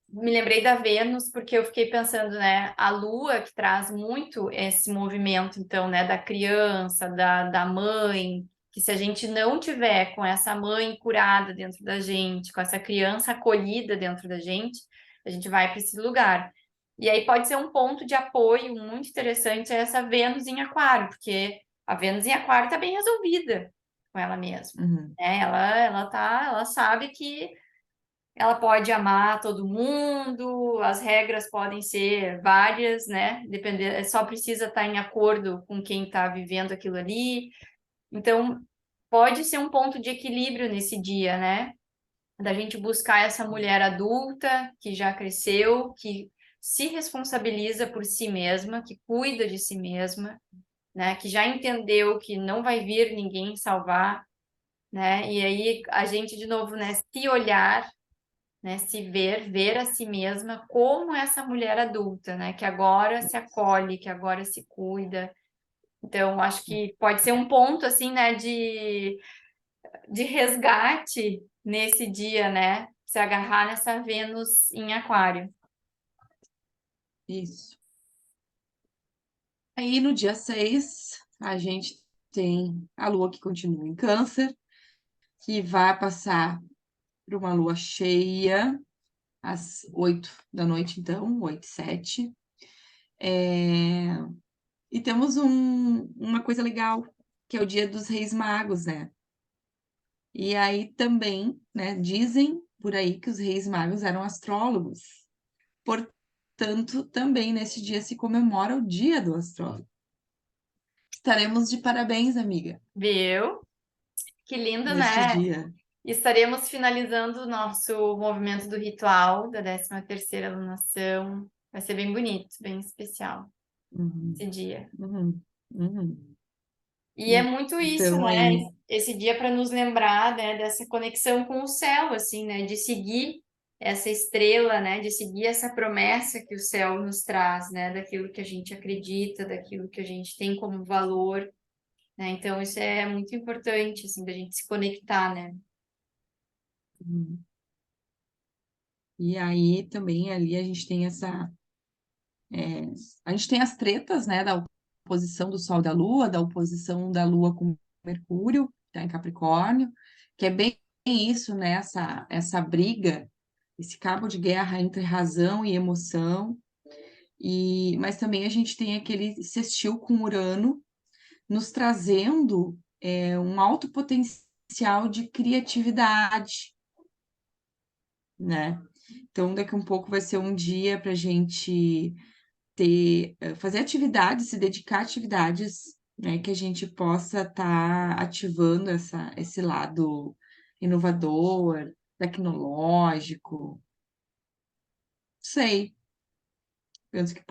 me lembrei da Vênus, porque eu fiquei pensando, né? A Lua que traz muito esse movimento, então, né? Da criança, da mãe, que se a gente não tiver com essa mãe curada dentro da gente, com essa criança acolhida dentro da gente, a gente vai para esse lugar. E aí pode ser um ponto de apoio muito interessante essa Vênus em Aquário, porque a Vênus em Aquário está bem resolvida com ela mesma, Uhum. né? Ela sabe que ela pode amar todo mundo, as regras podem ser várias, né? Depender, só precisa estar em acordo com quem está vivendo aquilo ali. Então, pode ser um ponto de equilíbrio nesse dia, né? Da gente buscar essa mulher adulta que já cresceu, que se responsabiliza por si mesma, que cuida de si mesma, né? Que já entendeu que não vai vir ninguém salvar, né? E aí a gente de novo, né? Se olhar, né? Se ver a si mesma como essa mulher adulta, né? Que agora se acolhe, que agora se cuida. Então, acho que pode ser um ponto assim, né? De resgate nesse dia, né? Se agarrar nessa Vênus em Aquário. Isso. Aí no dia 6, a gente tem a lua que continua em Câncer, que vai passar por uma lua cheia às 8 da noite, então, 8h07. E temos uma coisa legal, que é o dia dos Reis Magos, né? E aí também, né, dizem por aí que os Reis Magos eram astrólogos. Portanto, também nesse dia se comemora o Dia do Astrólogo. Estaremos de parabéns, amiga, Viu? Que lindo, neste né? dia. Estaremos finalizando o nosso movimento do ritual da 13ª lunação. Vai ser bem bonito, bem especial Uhum, esse dia. uhum, uhum. E é muito isso, Então né? aí, Esse dia para nos lembrar, né, dessa conexão com o céu, assim, né? De seguir essa estrela, né? De seguir essa promessa que o céu nos traz, né? Daquilo que a gente acredita, daquilo que a gente tem como valor, né? Então, isso é muito importante, assim, da gente se conectar, né? uhum. E aí também ali a gente tem é, a gente tem as tretas, né, da oposição do Sol e da Lua, da oposição da Lua com Mercúrio, que tá em Capricórnio, que é bem isso, né, essa briga, esse cabo de guerra entre razão e emoção. Mas também a gente tem aquele sextil com Urano nos trazendo um alto potencial de criatividade, né? Então, daqui a um pouco vai ser um dia para a gente fazer atividades, se dedicar a atividades, né, que a gente possa estar ativando esse lado inovador, tecnológico. Sei, penso que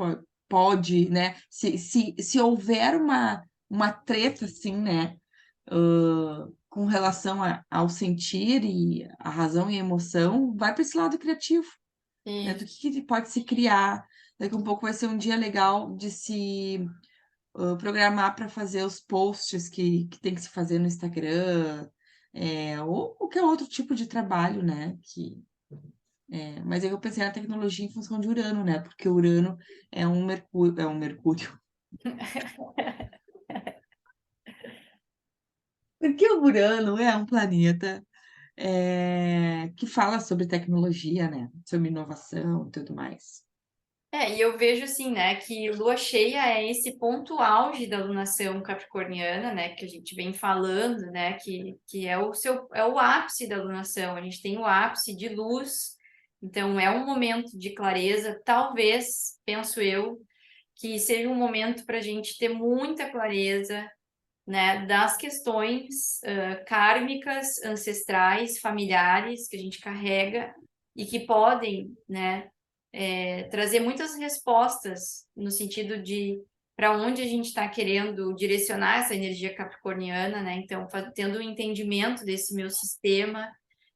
pode, né? Se houver uma treta, assim, né? Com relação ao sentir e a razão e a emoção, vai para esse lado criativo, né? Do Isso. que pode se criar. Daqui a um pouco vai ser um dia legal de se programar para fazer os posts que tem que se fazer no Instagram, ou qualquer outro tipo de trabalho, né? Mas aí eu pensei na tecnologia em função de Urano, né? Porque Urano é um Mercúrio. Porque o Urano é um planeta que fala sobre tecnologia, né? Sobre inovação e tudo mais. E eu vejo assim, né, que lua cheia é esse ponto auge da lunação capricorniana, né, que a gente vem falando, né, que é o ápice da lunação. A gente tem o ápice de luz, então é um momento de clareza. Talvez, penso eu, que seja um momento para a gente ter muita clareza, né, das questões kármicas, ancestrais, familiares que a gente carrega e que podem, né, trazer muitas respostas no sentido de para onde a gente está querendo direcionar essa energia capricorniana, né? Então, tendo um entendimento desse meu sistema.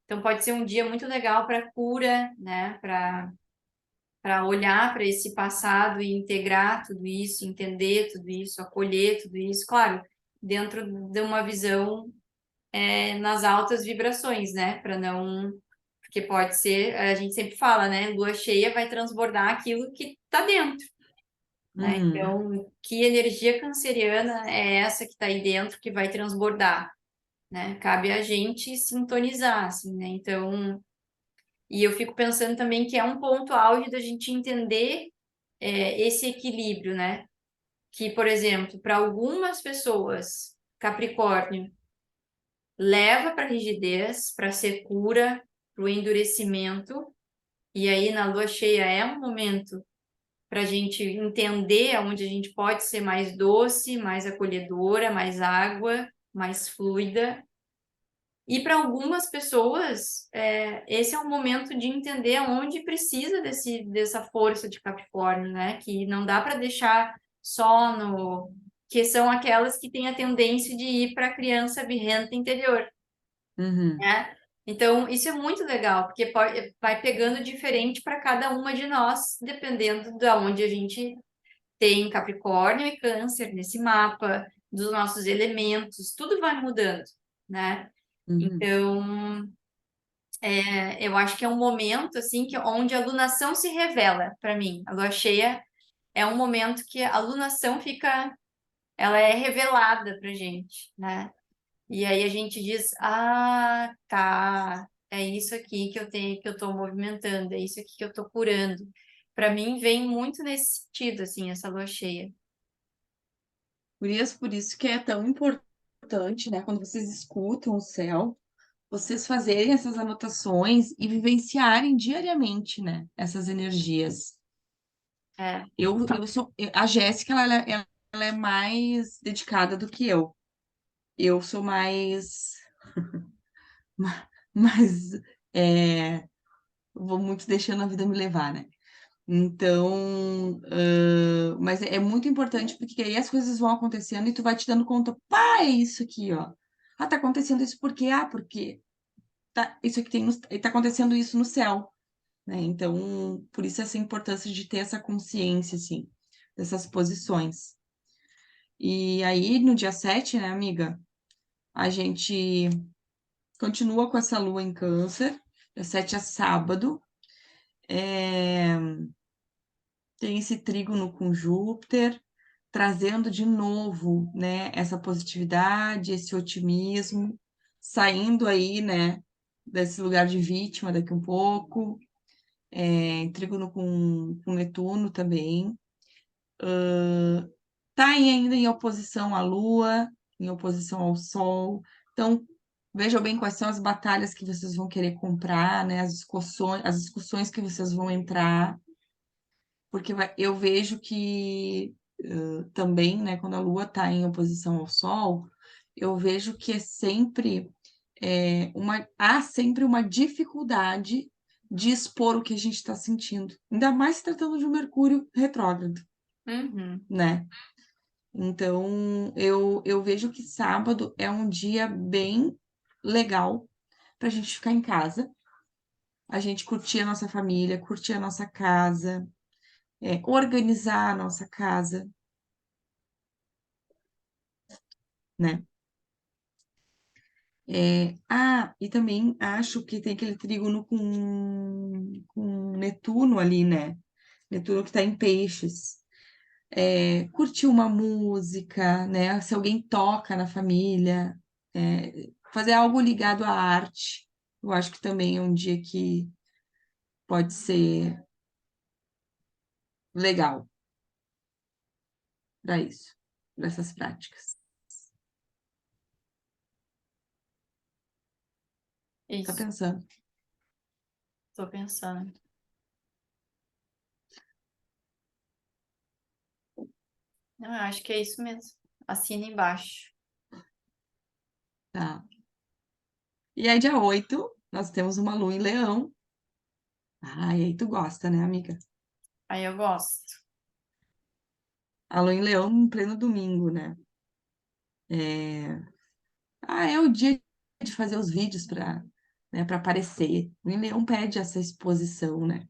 Então, pode ser um dia muito legal para cura, né? Para olhar para esse passado e integrar tudo isso, entender tudo isso, acolher tudo isso, claro, dentro de uma visão nas altas vibrações, né? Para não. Porque pode ser, a gente sempre fala, né? Lua cheia vai transbordar aquilo que está dentro, né? Uhum, Então, que energia canceriana é essa que está aí dentro que vai transbordar, né? Cabe a gente sintonizar, assim, né? Então, e eu fico pensando também que é um ponto auge da gente entender esse equilíbrio, né? Que, por exemplo, para algumas pessoas, Capricórnio leva para rigidez, para secura, para o endurecimento, e aí na lua cheia é um momento para a gente entender aonde a gente pode ser mais doce, mais acolhedora, mais água, mais fluida. E para algumas pessoas, esse é um momento de entender aonde precisa dessa força de Capricórnio, né? Que não dá para deixar só no. Que são aquelas que têm a tendência de ir para a criança birrenta interior, Uhum, né? Então, isso é muito legal, porque vai pegando diferente para cada uma de nós, dependendo de onde a gente tem Capricórnio e Câncer nesse mapa, dos nossos elementos, tudo vai mudando, né? uhum. Então, eu acho que é um momento assim que onde a alunação se revela para mim. A lua cheia é um momento que a alunação fica, ela é revelada pra gente, né? E aí a gente diz: "Ah, tá, é isso aqui que eu tenho, que eu tô movimentando, é isso aqui que eu tô curando". Para mim vem muito nesse sentido assim essa lua cheia. Por isso que é tão importante, né, quando vocês escutam o céu, vocês fazerem essas anotações e vivenciarem diariamente, né, essas energias. É. A Jéssica, ela é mais dedicada do que eu. Eu sou mais, é, vou muito deixando a vida me levar, né? Então, mas é muito importante porque aí as coisas vão acontecendo e tu vai te dando conta, pá, é isso aqui, ó. Ah, tá acontecendo isso por quê? Ah, porque tá, isso aqui tá acontecendo isso no céu, né? Então, por isso essa importância de ter essa consciência, assim, dessas posições. E aí, no dia 7, né, amiga, a gente continua com essa lua em câncer, dia 7 é sábado, é, tem esse trígono com Júpiter, trazendo de novo, né, essa positividade, esse otimismo, saindo aí, né, desse lugar de vítima daqui um pouco, em trígono com Netuno também. Tá ainda em oposição à Lua, em oposição ao Sol. Então, vejam bem quais são as batalhas que vocês vão querer comprar, né, as discussões que vocês vão entrar, porque eu vejo que também, né, quando a Lua está em oposição ao Sol, eu vejo que há sempre uma dificuldade de expor o que a gente está sentindo, ainda mais se tratando de um Mercúrio retrógrado, Uhum. né? Então, eu vejo que sábado é um dia bem legal para a gente ficar em casa, a gente curtir a nossa família, curtir a nossa casa, organizar a nossa casa, né? E também acho que tem aquele trígono com Netuno ali, né? Netuno que está em peixes. Curtir uma música, né? Se alguém toca na família, fazer algo ligado à arte. Eu acho que também é um dia que pode ser legal para isso, para essas práticas. Tá Isso, pensando? tô pensando. Não, eu acho que é isso mesmo. Assina embaixo. Tá. E aí, dia 8 nós temos uma lua em Leão. Ah, e aí tu gosta, né, amiga? Aí eu gosto. A lua em Leão em pleno domingo, né? É o dia de fazer os vídeos para aparecer. O em Leão pede essa exposição, né?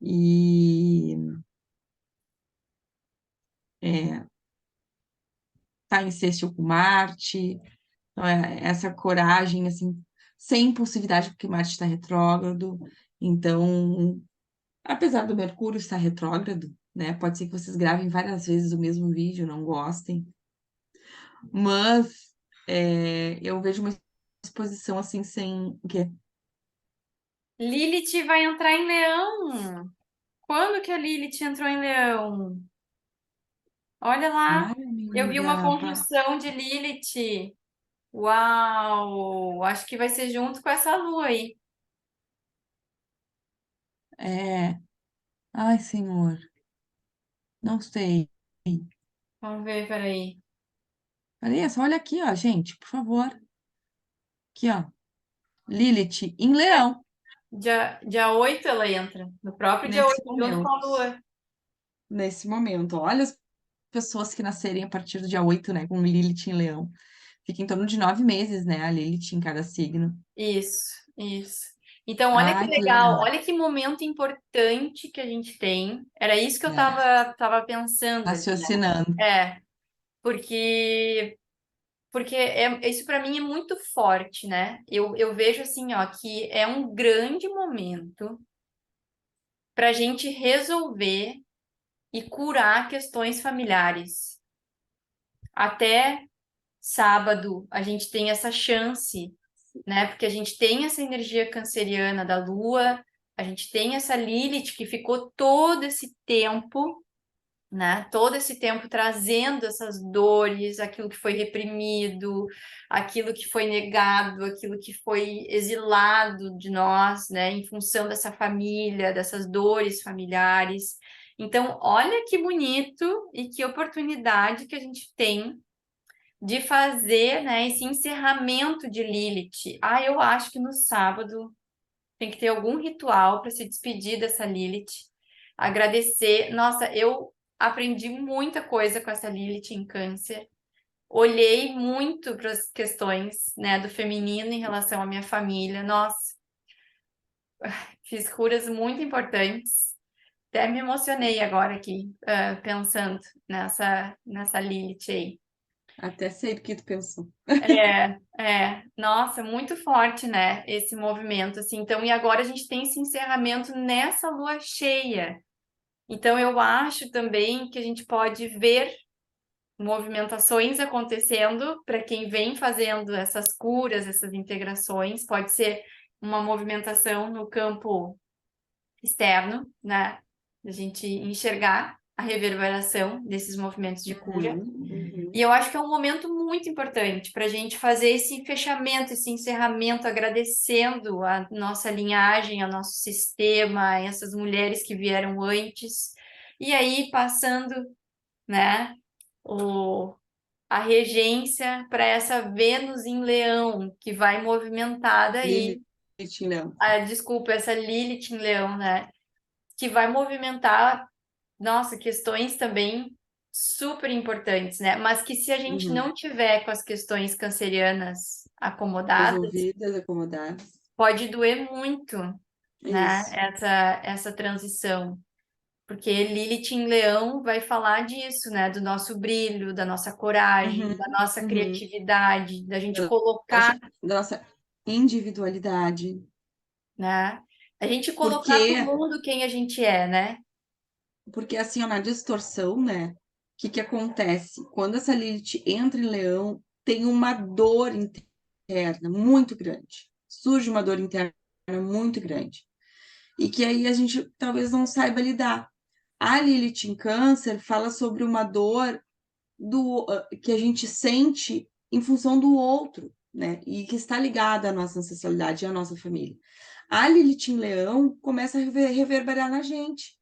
E é, tá em sextil com Marte, então essa coragem, assim, sem impulsividade, porque Marte está retrógrado. Então, apesar do Mercúrio estar retrógrado, né? Pode ser que vocês gravem várias vezes o mesmo vídeo, não gostem, mas eu vejo uma exposição assim sem o quê? Lilith vai entrar em Leão. Quando que a Lilith entrou em Leão? Olha lá, Ai, eu vi uma amiga, conjunção de Lilith. Uau! Acho que vai ser junto com essa lua aí. é. Ai, senhor, não sei. Vamos ver, peraí. Vanessa, olha aqui, ó, gente, por favor. Aqui, ó. Lilith em Leão, Dia 8 ela entra. No próprio dia nesse 8 junto com momento. a lua. Nesse momento. Olha as pessoas que nascerem a partir do dia 8, né, com Lilith em Leão. Fica em torno de 9 meses, né, a Lilith em cada signo. Isso. Então, olha que Ai, que legal, legal. olha que momento importante que a gente tem. Era isso que eu É, tava pensando ali, né? raciocinando. É, porque isso para mim é muito forte, né? Eu vejo assim, ó, que é um grande momento para a gente resolver e curar questões familiares. Até sábado a gente tem essa chance, né? Porque a gente tem essa energia canceriana da Lua, a gente tem essa Lilith que ficou todo esse tempo, né? Todo esse tempo trazendo essas dores, aquilo que foi reprimido, aquilo que foi negado, aquilo que foi exilado de nós, né? Em função dessa família, dessas dores familiares. Então, olha que bonito e que oportunidade que a gente tem de fazer, né, esse encerramento de Lilith. Ah, eu acho que no sábado tem que ter algum ritual para se despedir dessa Lilith, agradecer. Nossa, eu aprendi muita coisa com essa Lilith em Câncer. Olhei muito para as questões, né, do feminino em relação à minha família. Nossa, fiz curas muito importantes. Até me emocionei agora aqui, pensando nessa Lilith aí. Até sei do que tu pensou. Nossa, muito forte, né, esse movimento, assim, então, e agora a gente tem esse encerramento nessa lua cheia, então eu acho também que a gente pode ver movimentações acontecendo para quem vem fazendo essas curas, essas integrações, pode ser uma movimentação no campo externo, né, a gente enxergar a reverberação desses movimentos de cura, e eu acho que é um momento muito importante para a gente fazer esse fechamento, esse encerramento, agradecendo a nossa linhagem, ao nosso sistema, essas mulheres que vieram antes, e aí passando, né, o, a regência para essa Vênus em Leão, que vai movimentada aí, Lilith em Leão. desculpa, essa Lilith em Leão, né, que vai movimentar, nossa, questões também super importantes, né? Mas que se a gente Uhum. não tiver com as questões cancerianas acomodadas, Resolvidas, acomodadas. pode doer muito, né? Isso. Essa transição. Porque Lilith em Leão vai falar disso, né? Do nosso brilho, da nossa coragem, da Uhum, nossa uhum. criatividade, da gente Da colocar, da nossa individualidade. né? A gente colocar para o Porque, mundo quem a gente é, né? porque assim, ó, na distorção, né? O que que acontece? Quando essa Lilith entra em Leão, tem uma dor interna muito grande. Surge uma dor interna muito grande. E que aí a gente talvez não saiba lidar. A Lilith em Câncer fala sobre uma dor que a gente sente em função do outro, né? E que está ligada à nossa ancestralidade e à nossa família. A Lilith em Leão começa a reverberar na gente.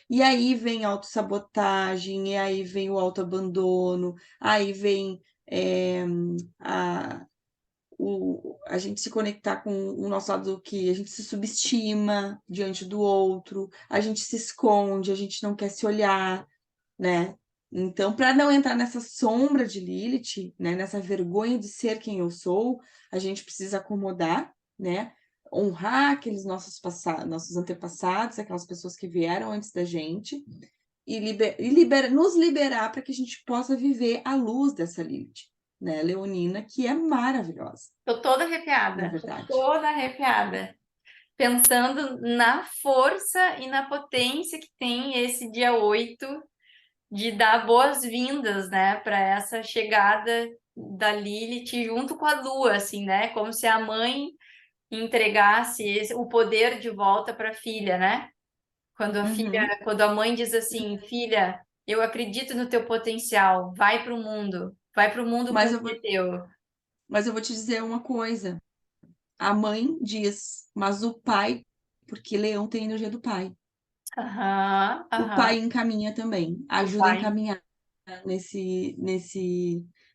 E aí vem autossabotagem, e aí vem o autoabandono, aí vem a, a gente se conectar com o nosso lado que a gente se subestima diante do outro, a gente se esconde, a gente não quer se olhar, né? Então, para não entrar nessa sombra de Lilith, né, nessa vergonha de ser quem eu sou, a gente precisa acomodar, né? Honrar aqueles nossos antepassados, aquelas pessoas que vieram antes da gente, e nos liberar para que a gente possa viver à luz dessa Lilith, né, leonina, que é maravilhosa, Tô toda na arrepiada, tô verdade. toda arrepiada. Pensando na força e na potência que tem esse dia 8 de dar boas-vindas, né, para essa chegada da Lilith junto com a Lua, assim, né? Como se a mãe entregasse o poder de volta para a filha, né? Quando a mãe diz assim, filha, eu acredito no teu potencial, vai para o mundo Mas porque eu vou, é teu. mas eu vou te dizer uma coisa. A mãe diz, mas o pai, porque leão tem energia do pai. Aham, O pai aham, encaminha também, o ajuda a pai. encaminhar nesse.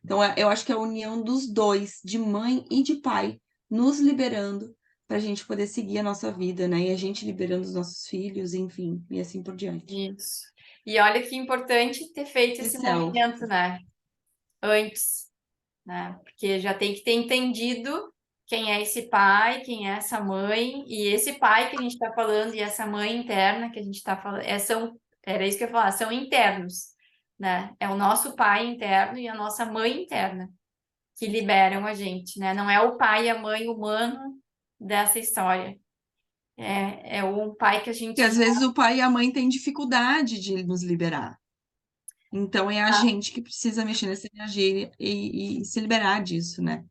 Então, eu acho que é a união dos dois, de mãe e de pai, nos liberando para a gente poder seguir a nossa vida, né? E a gente liberando os nossos filhos, enfim, e assim por diante. Isso. E olha que importante ter feito De esse céu. movimento, né? Antes, né? Porque já tem que ter entendido quem é esse pai, quem é essa mãe, e esse pai que a gente está falando e essa mãe interna que a gente está falando, era isso que eu ia falar, são internos, né? É o nosso pai interno e a nossa mãe interna que liberam a gente, né? Não é o pai e a mãe humano dessa história. É o pai que a E gente às já. vezes o pai e a mãe têm dificuldade de nos liberar. Então é a gente que precisa mexer nessa energia e se liberar disso, né?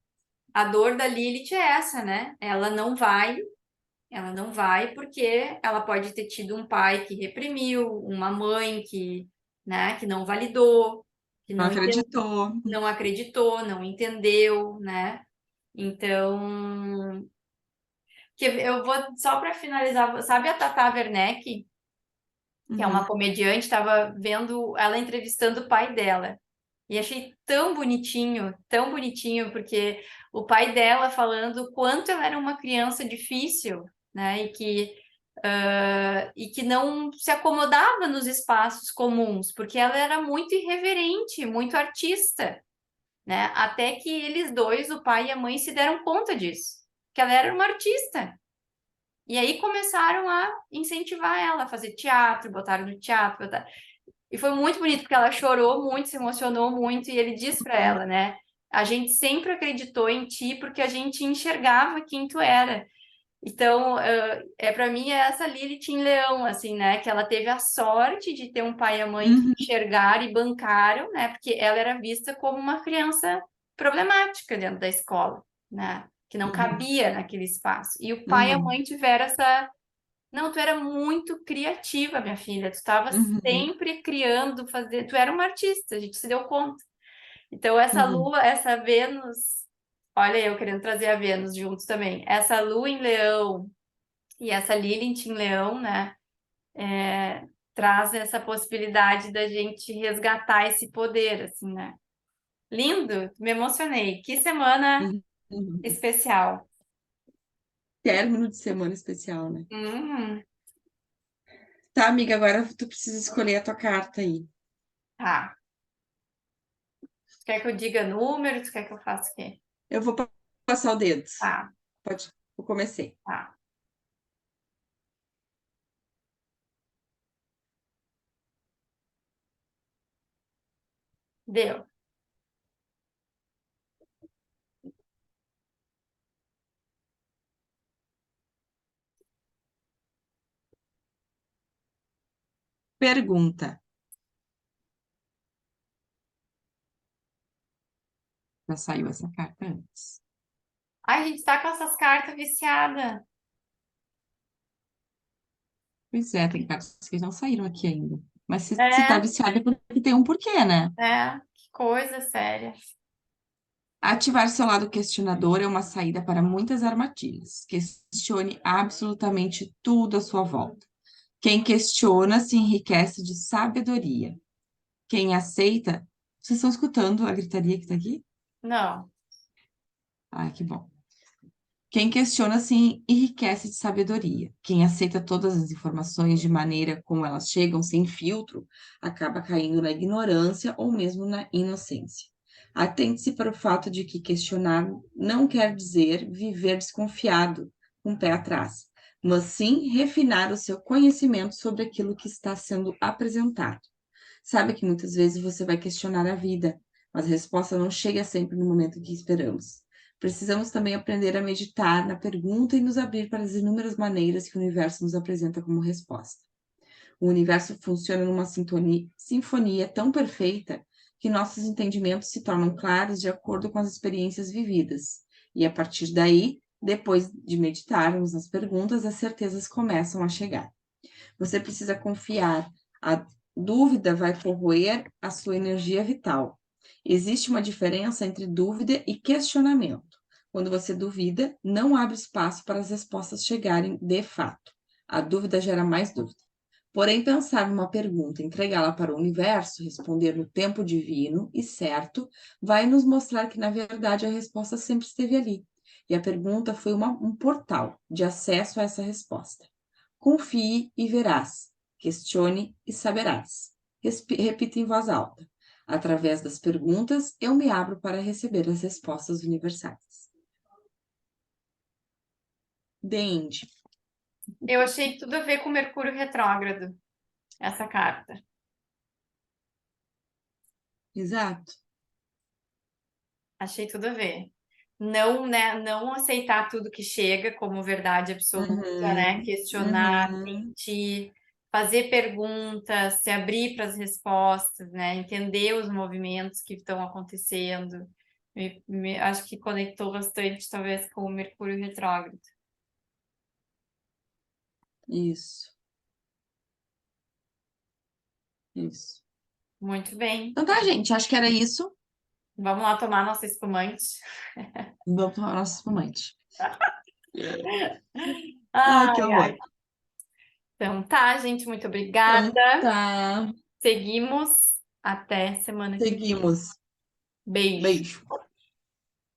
A dor da Lilith é essa, né? Ela não vai porque ela pode ter tido um pai que reprimiu, uma mãe que, né, que não validou, que Não não entendeu, acreditou. não acreditou, não entendeu, né? Então, que eu vou só para finalizar, sabe a Tata Werneck, que é uma Uhum. comediante, estava vendo ela entrevistando o pai dela. E achei tão bonitinho, porque o pai dela falando o quanto ela era uma criança difícil, né? E que não se acomodava nos espaços comuns, porque ela era muito irreverente, muito artista, né? Até que eles dois, o pai e a mãe, se deram conta disso, que ela era uma artista. E aí começaram a incentivar ela a fazer teatro, botaram no teatro, e foi muito bonito, porque ela chorou muito, se emocionou muito, e ele diz para ela, né? A gente sempre acreditou em ti porque a gente enxergava quem tu era. Então, para mim, é essa Lilith em Leão, assim, né? Que ela teve a sorte de ter um pai e a mãe que Uhum. enxergaram e bancaram, né? Porque ela era vista como uma criança problemática dentro da escola, né? Que não Uhum. cabia naquele espaço. E o pai e a Uhum. mãe tiveram essa. Não, tu era muito criativa, minha filha. Tu estava Uhum. sempre criando, fazendo. Tu era uma artista, a gente se deu conta. Então, essa Uhum. lua, essa Vênus. Olha, eu querendo trazer a Vênus juntos também. Essa lua em Leão e essa Lilith em Leão, né? Traz essa possibilidade da gente resgatar esse poder, assim, né? Lindo, me emocionei. Que semana Uhum. Uhum. especial. Término de semana especial, né? Hum, Tá, amiga, agora tu precisa escolher a tua carta aí. tá. Tu quer que eu diga número? Tu quer que eu faça o quê? Eu vou passar o dedo. Tá, Pode. Eu comecei. tá. Deu. Pergunta. Já saiu essa carta antes. Ai, a gente tá com essas cartas viciadas. Pois é, tem cartas que não saíram aqui ainda. Mas se tá É, viciado é porque tem um porquê, né? que coisa séria. Ativar seu lado questionador é uma saída para muitas armadilhas. Questione absolutamente tudo à sua volta. Quem questiona se enriquece de sabedoria. Quem aceita. Vocês estão escutando a gritaria que tá aqui? Não, Ah, que bom. Quem questiona se enriquece de sabedoria. Quem aceita todas as informações de maneira como elas chegam, sem filtro, acaba caindo na ignorância ou mesmo na inocência. Atente-se para o fato de que questionar não quer dizer viver desconfiado, com o pé atrás, mas sim refinar o seu conhecimento sobre aquilo que está sendo apresentado. Sabe que muitas vezes você vai questionar a vida, mas a resposta não chega sempre no momento que esperamos. Precisamos também aprender a meditar na pergunta e nos abrir para as inúmeras maneiras que o universo nos apresenta como resposta. O universo funciona numa sinfonia tão perfeita que nossos entendimentos se tornam claros de acordo com as experiências vividas. E a partir daí, depois de meditarmos nas perguntas, as certezas começam a chegar. Você precisa confiar. A dúvida vai corroer a sua energia vital. Existe uma diferença entre dúvida e questionamento. Quando você duvida, não abre espaço para as respostas chegarem de fato. A dúvida gera mais dúvida. Porém, pensar numa pergunta, entregá-la para o universo, responder no tempo divino e certo, vai nos mostrar que, na verdade, a resposta sempre esteve ali. E a pergunta foi um portal de acesso a essa resposta. Confie e verás. Questione e saberás. Repita em voz alta. Através das perguntas, eu me abro para receber as respostas universais. Dende. Eu achei tudo a ver com Mercúrio retrógrado, essa carta. Exato. Achei tudo a ver. Não, né, não aceitar tudo que chega como verdade absoluta, né? Uhum, Questionar, uhum. sentir, fazer perguntas, se abrir para as respostas, né? Entender os movimentos que estão acontecendo. Acho que conectou bastante, talvez, com o Mercúrio retrógrado. Isso, isso. Muito bem. Então tá, gente, acho que era isso. Vamos lá tomar nossa espumante. Vamos para o nosso espumante. Ai, que Ai, horror. ai. Então tá, gente, muito Então obrigada. tá, Seguimos até semana que vem. seguimos. Beijo. Beijo.